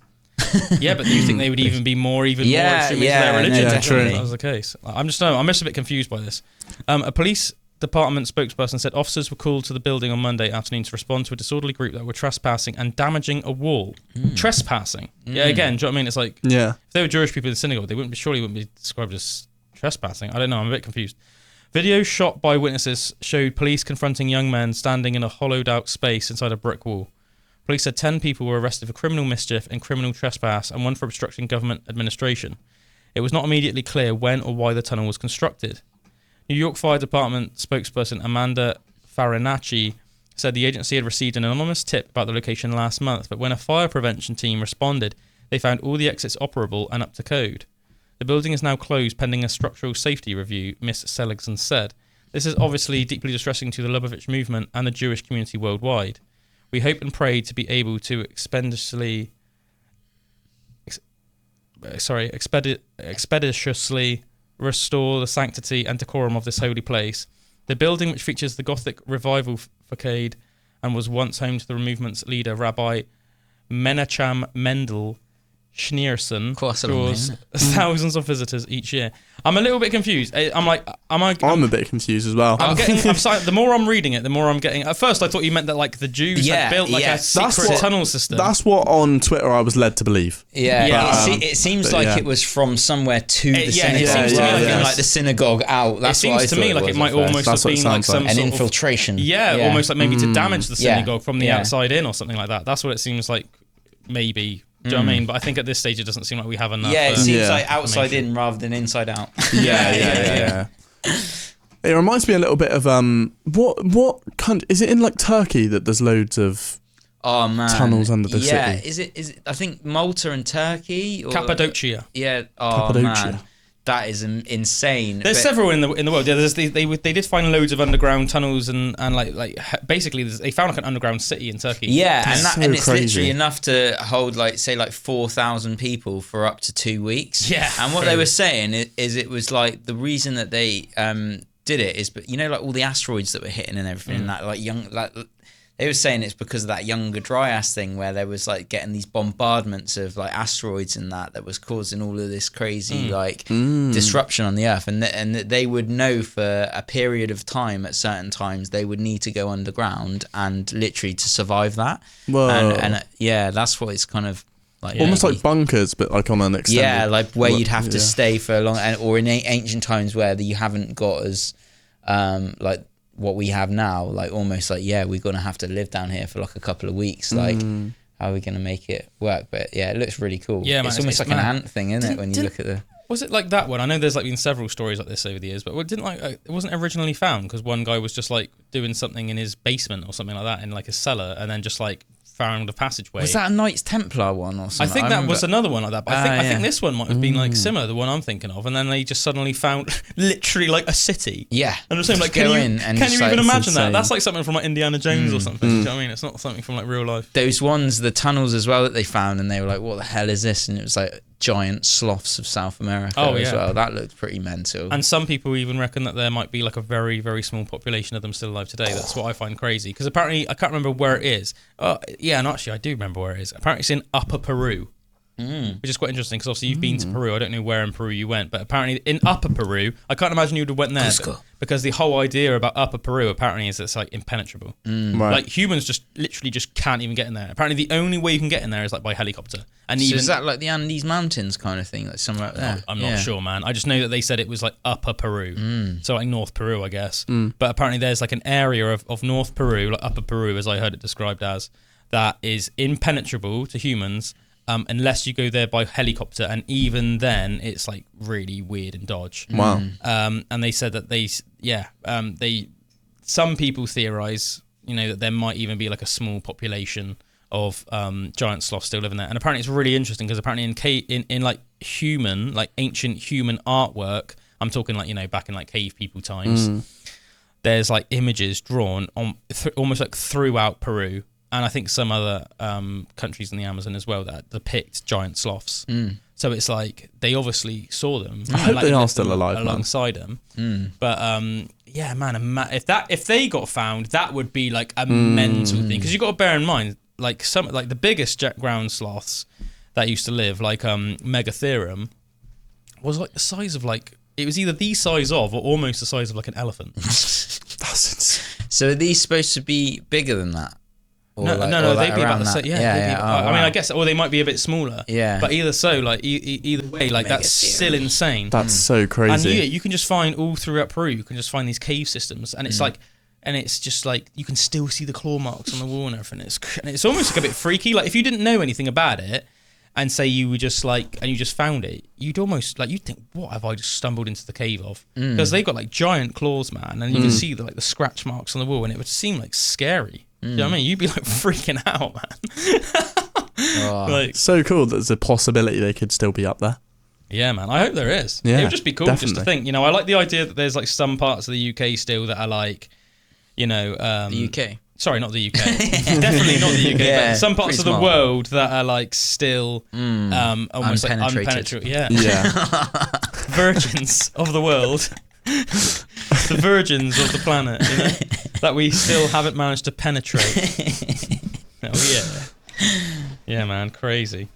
Yeah, but do you think they would even be more extremist in their religion? No, true. If that was the case. I'm just a bit confused by this. A police department spokesperson said officers were called to the building on Monday afternoon to respond to a disorderly group that were trespassing and damaging a wall. Trespassing. Yeah, again, do you know what I mean? It's like, if they were Jewish people in the synagogue, they wouldn't be described as trespassing. I don't know, I'm a bit confused. Video shot by witnesses showed police confronting young men standing in a hollowed out space inside a brick wall. Police said 10 people were arrested for criminal mischief and criminal trespass, and one for obstructing government administration. It was not immediately clear when or why the tunnel was constructed. New York Fire Department spokesperson Amanda Farinacci said the agency had received an anonymous tip about the location last month, but when a fire prevention team responded, they found all the exits operable and up to code. The building is now closed pending a structural safety review, Ms. Seligson said. This is obviously deeply distressing to the Lubavitch movement and the Jewish community worldwide. We hope and pray to be able to expeditiously restore the sanctity and decorum of this holy place. The building, which features the Gothic revival facade and was once home to the movement's leader, Rabbi Menachem Mendel Schneerson, draws thousands of visitors each year. I'm a little bit confused. I'm a bit confused as well. The more I'm reading it, the more I'm getting. At first, I thought you meant that like the Jews had built like a secret tunnel system. That's what on Twitter I was led to believe. It seems like it was from somewhere to the synagogue. It seems to me like the synagogue out. That's what I thought. It seems to me like it might almost have been like some an infiltration. Almost like maybe to damage the synagogue from the outside in or something like that. That's what it seems like. Maybe. Do you know what I mean? But I think at this stage it doesn't seem like we have enough. Yeah, it seems like outside in rather than inside out. Yeah. It reminds me a little bit of what country is it in, like Turkey, that there's loads of tunnels under the city? Yeah, is it? I think Malta and Turkey or Cappadocia. Yeah. Cappadocia. Man. That is insane. There's several in the world. Yeah, they did find loads of underground tunnels and like basically they found like an underground city in Turkey. Yeah, and it's literally enough to hold like 4,000 people for up to 2 weeks. Yeah. And what they were saying is it was like the reason that they did it is, but like all the asteroids that were hitting and everything, and that like they were saying it's because of that Younger Dryas thing where there was like getting these bombardments of like asteroids and that was causing all of this crazy disruption on the Earth, and they would know for a period of time at certain times they would need to go underground and literally to survive that. Whoa. And that's what it's kind of like. Almost like bunkers, but like on an extended. Yeah, like where you'd have to stay for a long, or in ancient times where you haven't got as like what we have now, like almost like we're gonna have to live down here for like a couple of weeks. Like, how are we gonna make it work? But it looks really cool. Yeah, it's almost like an ant thing, isn't it? When you look at the. Was it like that one? I know there's like been several stories like this over the years, but it wasn't originally found because one guy was just like doing something in his basement or something like that in like his cellar, and then just like found a passageway. Was that a Knights Templar one or something? I think that was another one like that. But I think this one might have been like similar, the one I'm thinking of, and then they just suddenly found literally like a city. Yeah, and I'm saying like, can you even imagine that? That's like something from like Indiana Jones or something. Do you know what I mean? It's not something from like real life. Those ones, the tunnels as well that they found, and they were like, "What the hell is this?" And it was like giant sloths of South America as well. That looked pretty mental. And some people even reckon that there might be like a very, very small population of them still alive today. That's what I find crazy. Because apparently, I can't remember where it is. And actually I do remember where it is. Apparently it's in Upper Peru. Which is quite interesting because obviously you've been to Peru. I don't know where in Peru you went, but apparently in Upper Peru, I can't imagine you would have went there because the whole idea about Upper Peru apparently is it's like impenetrable. Right. Like humans just literally just can't even get in there. Apparently the only way you can get in there is like by helicopter. And so is that like the Andes Mountains kind of thing, like somewhere up there? I'm not sure, man. I just know that they said it was like Upper Peru, so like North Peru, I guess. But apparently there's like an area of North Peru, like Upper Peru, as I heard it described as, that is impenetrable to humans. Unless you go there by helicopter, and even then, it's like really weird and dodge. Wow. And they said that some people theorize, that there might even be like a small population of giant sloths still living there. And apparently, it's really interesting because apparently in like ancient human artwork, I'm talking like back in like cave people times, there's like images drawn on almost like throughout Peru. And I think some other countries in the Amazon as well that depict giant sloths. So it's like they obviously saw them. I hope they are still alive alongside them. But if they got found, that would be like a mental thing. Because you got to bear in mind, like the biggest ground sloths that used to live, like Megatherium, was like the size of like it was either the size of or almost the size of like an elephant. That's insane. So are these supposed to be bigger than that? No, they'd be about the same. I mean, I guess, or they might be a bit smaller. Yeah. But either so, like either way, like that's still insane. That's so crazy. And you can just find all throughout Peru. You can just find these cave systems, and it's like, and it's just like you can still see the claw marks on the wall and everything. It's almost like a bit freaky. Like if you didn't know anything about it, and say you were just like, and you just found it, you'd almost like you'd think, what have I just stumbled into the cave of? Because they've got like giant claws, man, and you can see the scratch marks on the wall, and it would seem like scary. Do you know what I mean? You'd be like freaking out, man. So cool that there's a possibility they could still be up there. Yeah, man. I hope there is. Yeah, it would just be cool just to think. I like the idea that there's like some parts of the UK still that are like, the UK. Sorry, not the UK. Definitely not the UK. Yeah, but some parts of the small. world that are like still almost unpenetrated. like unpenetrated. Yeah. Yeah. Virgins of the world. The virgins of the planet, that we still haven't managed to penetrate. Oh yeah. Yeah, man, crazy.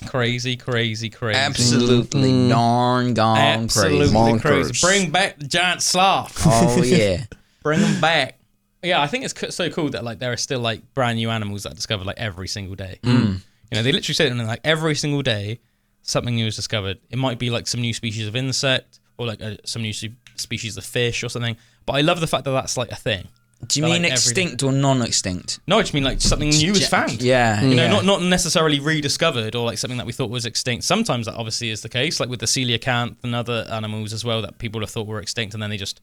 Crazy. Absolutely darn gone Absolutely crazy. crazy. Bring back the giant sloth. Oh yeah. Bring them back. Yeah, I think it's so cool that like there are still like brand new animals that are discovered like every single day. They literally say that like every single day something new is discovered. It might be like some new species of insect or like some new species of fish or something. But I love the fact that that's like a thing. Do you mean like extinct or non-extinct? No, I just mean like something new is found. Yeah. Not necessarily rediscovered or like something that we thought was extinct. Sometimes that obviously is the case, like with the coelacanth and other animals as well that people have thought were extinct and then just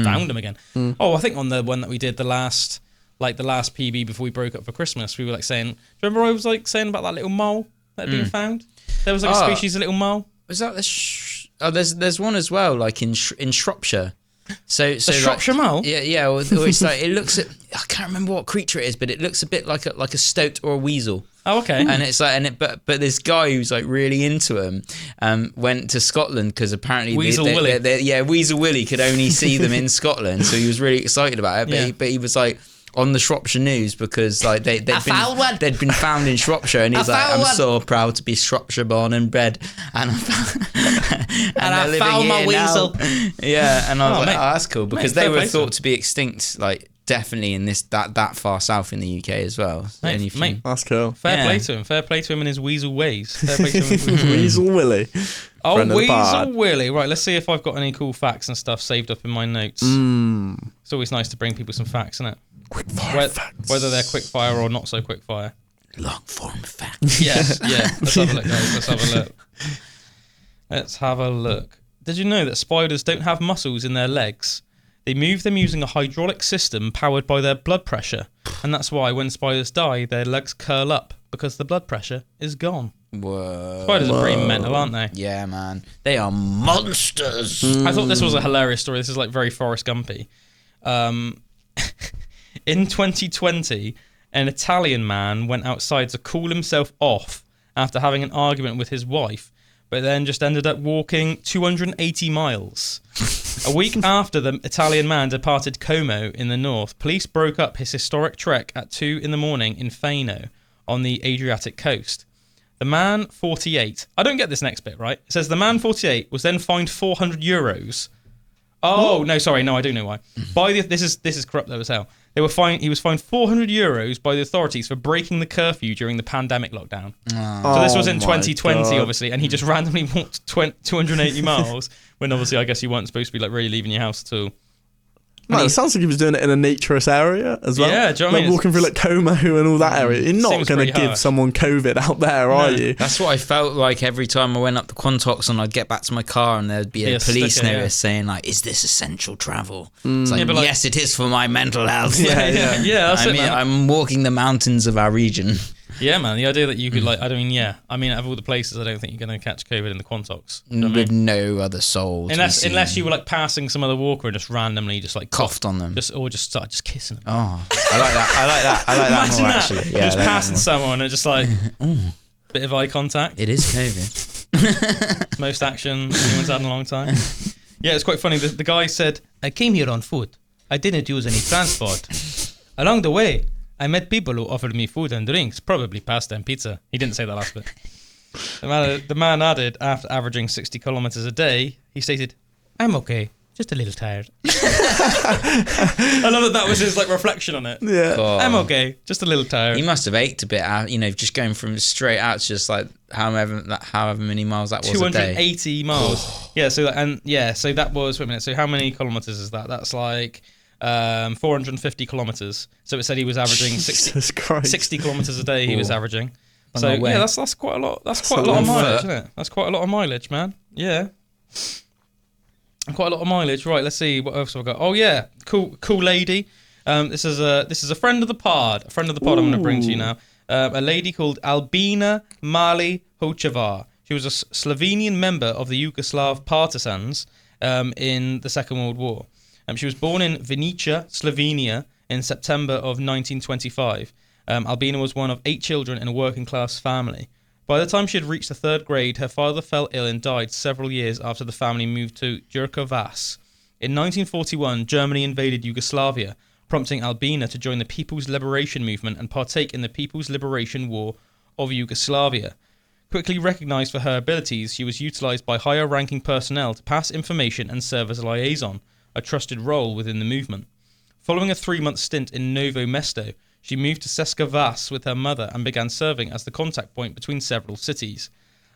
found them again. Oh, I think on the one that we did the last PB before we broke up for Christmas, we were like saying, do you remember I was like saying about that little mole that had been found? There was like a species of little mole. Was that there's one as well, like in Shropshire. So Shropshire mole? Yeah. Or it's like it looks. I can't remember what creature it is, but it looks a bit like a stoat or a weasel. Oh, okay. And it's like, but this guy who's like really into him, went to Scotland because apparently Weasel Willie. Weasel Willie could only see them in Scotland, so he was really excited about it. But he was like on the Shropshire News because like they'd been found in Shropshire, and he's like, I'm so proud to be Shropshire born and bred, and I found my weasel. Yeah, and I was like, mate, that's cool because mate, they were fair play thought to be extinct, like definitely in that far south in the UK as well. Mate, That's cool. Fair play to him. Fair play to him and his weasel ways. Fair play to him. And his Weasel Willie. Oh, Friend of the Weasel pod. Willie. Right, let's see if I've got any cool facts and stuff saved up in my notes. It's always nice to bring people some facts, isn't it? Quickfire facts. Whether they're quick fire or not so quick fire. Long form facts. Yeah. Let's have a look, guys. Let's have a look. Did you know that spiders don't have muscles in their legs? They move them using a hydraulic system powered by their blood pressure. And that's why when spiders die, their legs curl up because the blood pressure is gone. Whoa. Spiders are pretty mental, aren't they? Yeah, man. They are monsters. I thought this was a hilarious story. This is like very Forrest Gumpy. In 2020, an Italian man went outside to cool himself off after having an argument with his wife, but then just ended up walking 280 miles. A week after the Italian man departed Como in the north, police broke up his historic trek at 2 in the morning in Fano on the Adriatic coast. The man, 48... I don't get this next bit, right? It says the man, 48, was then fined €400. Oh, what? No, sorry. No, I do know why. This is corrupt though as hell. He was fined €400 by the authorities for breaking the curfew during the pandemic lockdown. So this was in 2020, obviously, and he just randomly walked 280 miles when obviously I guess you weren't supposed to be like really leaving your house at all. Man, it sounds like he was doing it in a naturous area as well. Yeah, do you know what I mean? Walking through like Como and all that area. You're not going to give harsh. someone COVID out there, are you? That's what I felt like every time I went up the Quantox and I'd get back to my car and there'd be a police sticker, notice saying like, is this essential travel? Mm. It's like, Yeah, but yes, it is for my mental health. Yeah, that's it, man. I'm walking the mountains of our region. Yeah, man. The idea that you could out of all the places, I don't think you're going to catch COVID in the Quantox. You know what I With mean? no other soul. Unless you were like passing some other walker and just randomly just like coughed on them. Or just started just kissing them. Oh, I like that. I like that Imagine more, that. actually. You're Yeah, just passing someone and just like bit of eye contact. It is COVID. Most action anyone's had in a long time. Yeah, it's quite funny. The guy said, I came here on foot. I didn't use any transport. Along the way, I met people who offered me food and drinks, probably pasta and pizza. He didn't say that last bit. The man added, after averaging 60 kilometers a day, he stated, I'm okay, just a little tired. I love that was his like reflection on it. Yeah. Oh. I'm okay, just a little tired. He must have ached a bit out, just going from straight out to just like however many miles that was a day. 280 miles. Yeah, so that was, wait a minute, so how many kilometers is that? That's like 450 kilometers. So it said he was averaging 60 kilometers a day he was averaging. So yeah, that's quite a lot. That's quite a lot of mileage, isn't it? That's quite a lot of mileage, man. Yeah. Quite a lot of mileage. Right, let's see what else have I got. Oh yeah, cool lady. This is a friend of the pod. I'm going to bring to you now. A lady called Albina Mali Hochevar. She was a Slovenian member of the Yugoslav partisans in the Second World War. She was born in Vinica, Slovenia, in September of 1925. Albina was one of 8 children in a working-class family. By the time she had reached the 3rd grade, her father fell ill and died several years after the family moved to Jurkovac. In 1941, Germany invaded Yugoslavia, prompting Albina to join the People's Liberation Movement and partake in the People's Liberation War of Yugoslavia. Quickly recognised for her abilities, she was utilised by higher-ranking personnel to pass information and serve as a liaison, a trusted role within the movement. Following a 3-month stint in Novo Mesto, she moved to Ceskovac with her mother and began serving as the contact point between several cities.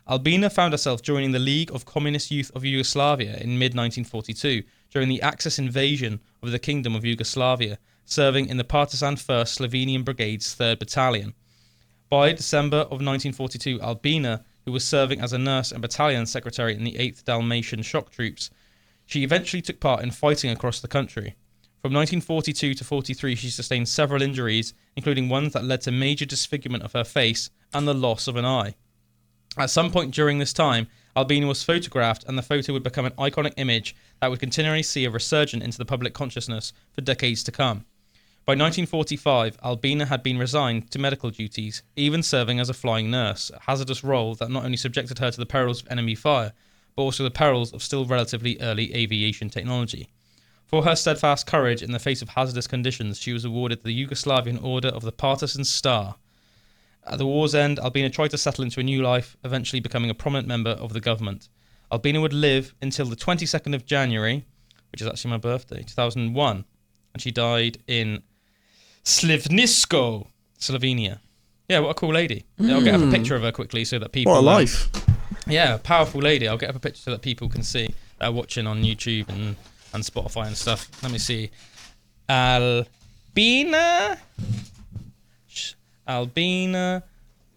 Albina found herself joining the League of Communist Youth of Yugoslavia in mid-1942 during the Axis invasion of the Kingdom of Yugoslavia, serving in the Partisan 1st Slovenian Brigade's 3rd Battalion. By December of 1942, Albina, who was serving as a nurse and battalion secretary in the 8th Dalmatian Shock Troops, she eventually took part in fighting across the country. From 1942 to 43, she sustained several injuries, including ones that led to major disfigurement of her face and the loss of an eye. At some point during this time, Albina was photographed, and the photo would become an iconic image that would continually see a resurgence into the public consciousness for decades to come. By 1945, Albina had been resigned to medical duties, even serving as a flying nurse, a hazardous role that not only subjected her to the perils of enemy fire, but also the perils of still relatively early aviation technology. For her steadfast courage in the face of hazardous conditions, she was awarded the Yugoslavian Order of the Partisan Star. At the war's end, Albina tried to settle into a new life, eventually becoming a prominent member of the government. Albina would live until the 22nd of January, which is actually my birthday, 2001, and she died in Slivnisko, Slovenia. Yeah, what a cool lady. Yeah, I'll get up a picture of her quickly so that people... What a life. Yeah, powerful lady. I'll get up a picture so that people can see that are watching on YouTube and Spotify and stuff. Let me see. Albina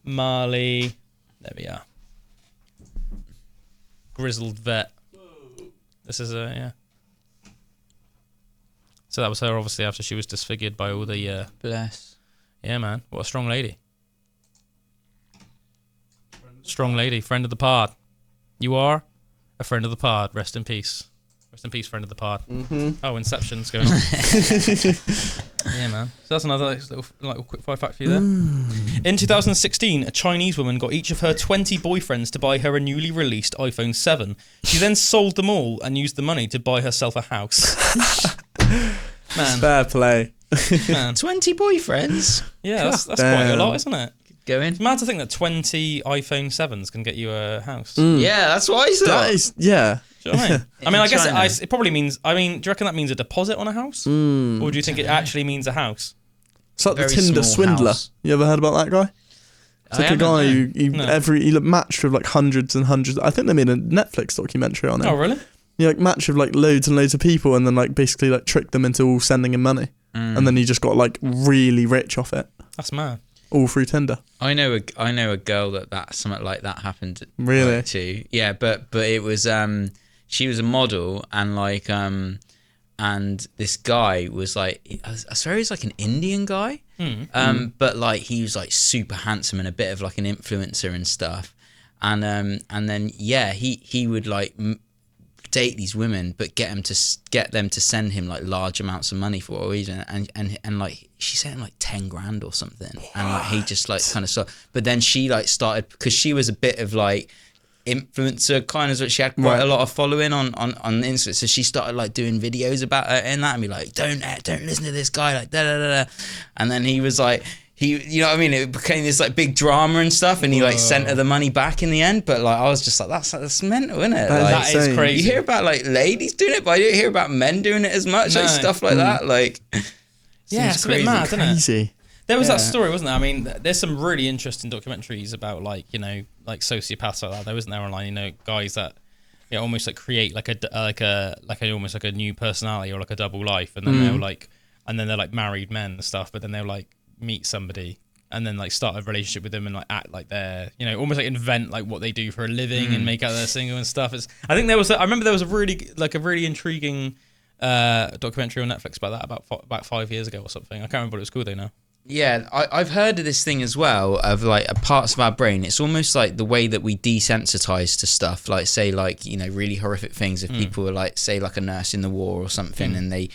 Marley. There we are. Grizzled vet. This is yeah. So that was her, obviously, after she was disfigured by all the... Bless. Yeah, man. What a strong lady. Strong lady. Friend of the pod. You are a friend of the pod. Rest in peace. Rest in peace, friend of the pod. Mm-hmm. Oh, Inception's going on. Yeah, man. So that's another little quick fire fact for you there. In 2016, a Chinese woman got each of her 20 boyfriends to buy her a newly released iPhone 7. She then sold them all and used the money to buy herself a house. Man. Fair play. Man. 20 boyfriends? Yeah, that's quite a lot, isn't it? Go in. It's mad to think that 20 iPhone 7s can get you a house. Yeah, that's what I thought. That is, yeah. Do you know what I mean? I mean, I guess it probably means... I mean, do you reckon that means a deposit on a house? Or do you think it actually means a house? It's like the Very Tinder small swindler. house. You ever heard about that guy? It's like a guy he matched with like hundreds and hundreds. I think they made a Netflix documentary on it. Oh, really? You like matched with like loads and loads of people and then like basically like tricked them into all sending him money. And then he just got like really rich off it. That's mad. All through Tinder. I know a girl that something like that happened Really? to. Yeah, but it was she was a model and and this guy was like I swear he was like an Indian guy. But like he was like super handsome and a bit of like an influencer and stuff. And then yeah, he would like date these women but get them to send him like large amounts of money for a reason and like she sent him like 10 grand or something. What? And like he just like kind of saw, but then she like started, because she was a bit of like influencer kind of, she had quite a lot of following on Instagram, so she started like doing videos about her and that and be like don't listen to this guy like da da da da. And then he was like you know what I mean, it became this like big drama and stuff, and he like sent her the money back in the end. But like I was just like that's mental, isn't it? That is crazy. You hear about like ladies doing it, but I don't hear about men doing it as much. Like stuff like that, like yeah, it's crazy. A bit mad, isn't it? Crazy. There was that story, wasn't there? I mean, there's some really interesting documentaries about like, you know, like sociopaths like that. There wasn't there online, you know, guys that almost like create like almost like a new personality or like a double life, and then they're like married men and stuff, but then they'll like meet somebody and then like start a relationship with them and like act like they're, you know, almost like invent like what they do for a living and make out they're single and stuff. I remember there was a really intriguing documentary on Netflix about that about 5 years ago or something. I can't remember what it was called though now. Yeah, I've heard of this thing as well, of like parts of our brain. It's almost like the way that we desensitize to stuff, like say like, you know, really horrific things. If people are like, say like a nurse in the war or something, and they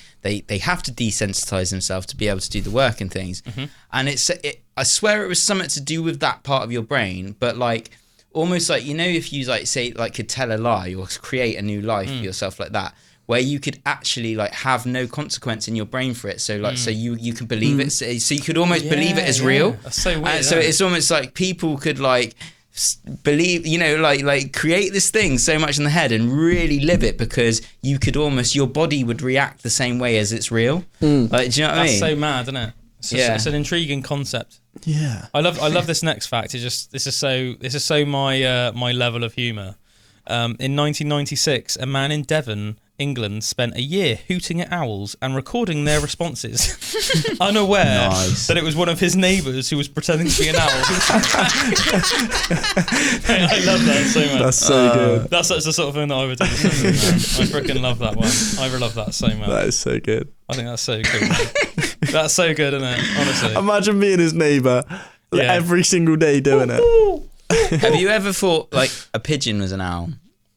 have to desensitize themselves to be able to do the work and things. And I swear it was something to do with that part of your brain, but like almost like, you know, if you like say like could tell a lie or create a new life for yourself like that, where you could actually like have no consequence in your brain for it, so like so you can believe it, so you could almost believe it as real. That's so weird. So it's almost like people could like believe, you know, like create this thing so much in the head and really live it, because you could almost, your body would react the same way as it's real. Like, do you know what I mean? That's so mad, isn't it? It's an intriguing concept. Yeah, I love this next fact. This is so my level of humour. In 1996, a man in Devon, England, spent a year hooting at owls and recording their responses, unaware that it was one of his neighbours who was pretending to be an owl. I love that so much. That's so good. That's the sort of thing that I would do. I freaking love that one. I love that so much. That is so good. I think that's so cool. That's so good, isn't it? Honestly. Imagine being his neighbour every single day doing it. Have you ever thought like a pigeon was an owl?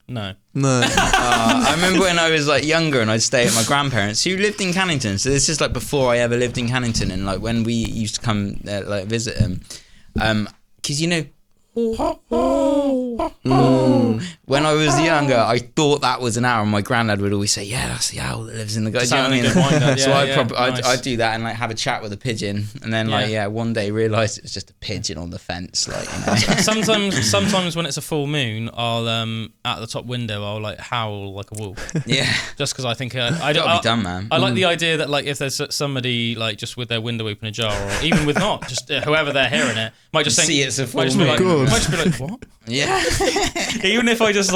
No. I remember when I was like younger and I'd stay at my grandparents who lived in Cannington. So this is like before I ever lived in Cannington, and like when we used to come like visit them, because you know, when I was younger, I thought that was an owl, and my granddad would always say, "Yeah, that's the owl that lives in the garden." Do you know what I mean? So I'd do that and like have a chat with a pigeon, and then one day realised it was just a pigeon on the fence, like, you know. Sometimes when it's a full moon, I'll at the top window I'll like howl like a wolf. Yeah. Just because I think I don't. Gotta be done, man. I like the idea that like if there's somebody like just with their window open ajar, or even with not, just whoever they're hearing it might just think, see it's a full moon. Might just be like, what? Yeah. Even if I just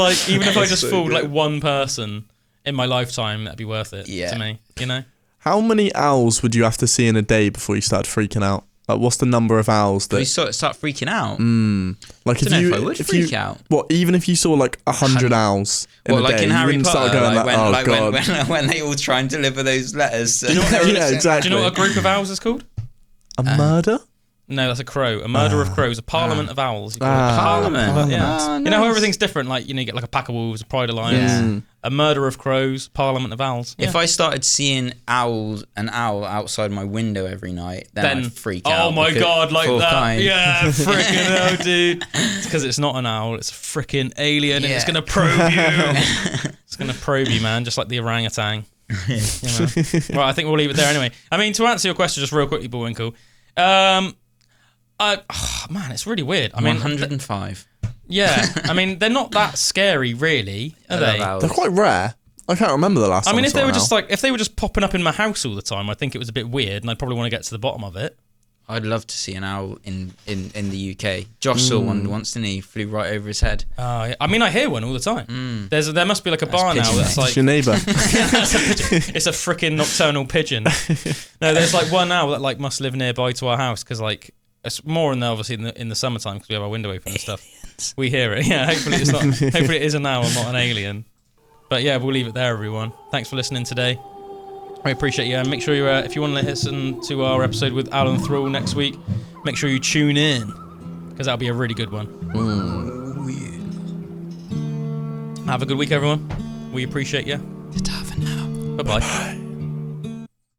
fooled like one person in my lifetime, that'd be worth it to me, you know? How many owls would you have to see in a day before you start freaking out? Like, what's the number of owls that... You start freaking out? Like, I would freak out. What, even if you saw like 100 owls in a day, in Harry you wouldn't Potter, start going when they all try and deliver those letters. Do you know what exactly. Do you know what a group of owls is called? A murder? No, that's a crow. A murder of crows. A parliament of owls. Parliament. Yeah. Oh, you know how everything's different? Like, you know, you get like a pack of wolves, a pride of lions, a murder of crows, parliament of owls. If I started seeing an owl outside my window every night, then I'd freak out. Oh my God, like that. Kind. Yeah, freaking hell, dude. It's because it's not an owl. It's a freaking alien, and it's going to probe you. It's going to probe you, man, just like the orangutan. You know? Right, I think we'll leave it there anyway. I mean, to answer your question just real quickly, Bullwinkle, man, it's really weird. I mean, 105. Yeah, I mean, they're not that scary, really, are they? They're quite rare. I can't remember the last time. I mean, if they were just popping up in my house all the time, I think it was a bit weird, and I'd probably want to get to the bottom of it. I'd love to see an owl in the UK. Josh saw one once, didn't he? Flew right over his head. Yeah. I mean, I hear one all the time. There must be like a barn owl that's like... It's your neighbour. That's a pigeon. It's a freaking nocturnal pigeon. No, there's like one owl that like must live nearby to our house, because like it's more obviously in the summertime because we have our window open and stuff. We hear it. Yeah, hopefully it's not. Hopefully it is an owl, not an alien. But yeah, we'll leave it there, everyone. Thanks for listening today. I appreciate you. Make sure you, if you want to listen to our episode with Alan Thrall next week, make sure you tune in, because that'll be a really good one. Have a good week, everyone. We appreciate you. Ta-ta for now. Bye-bye.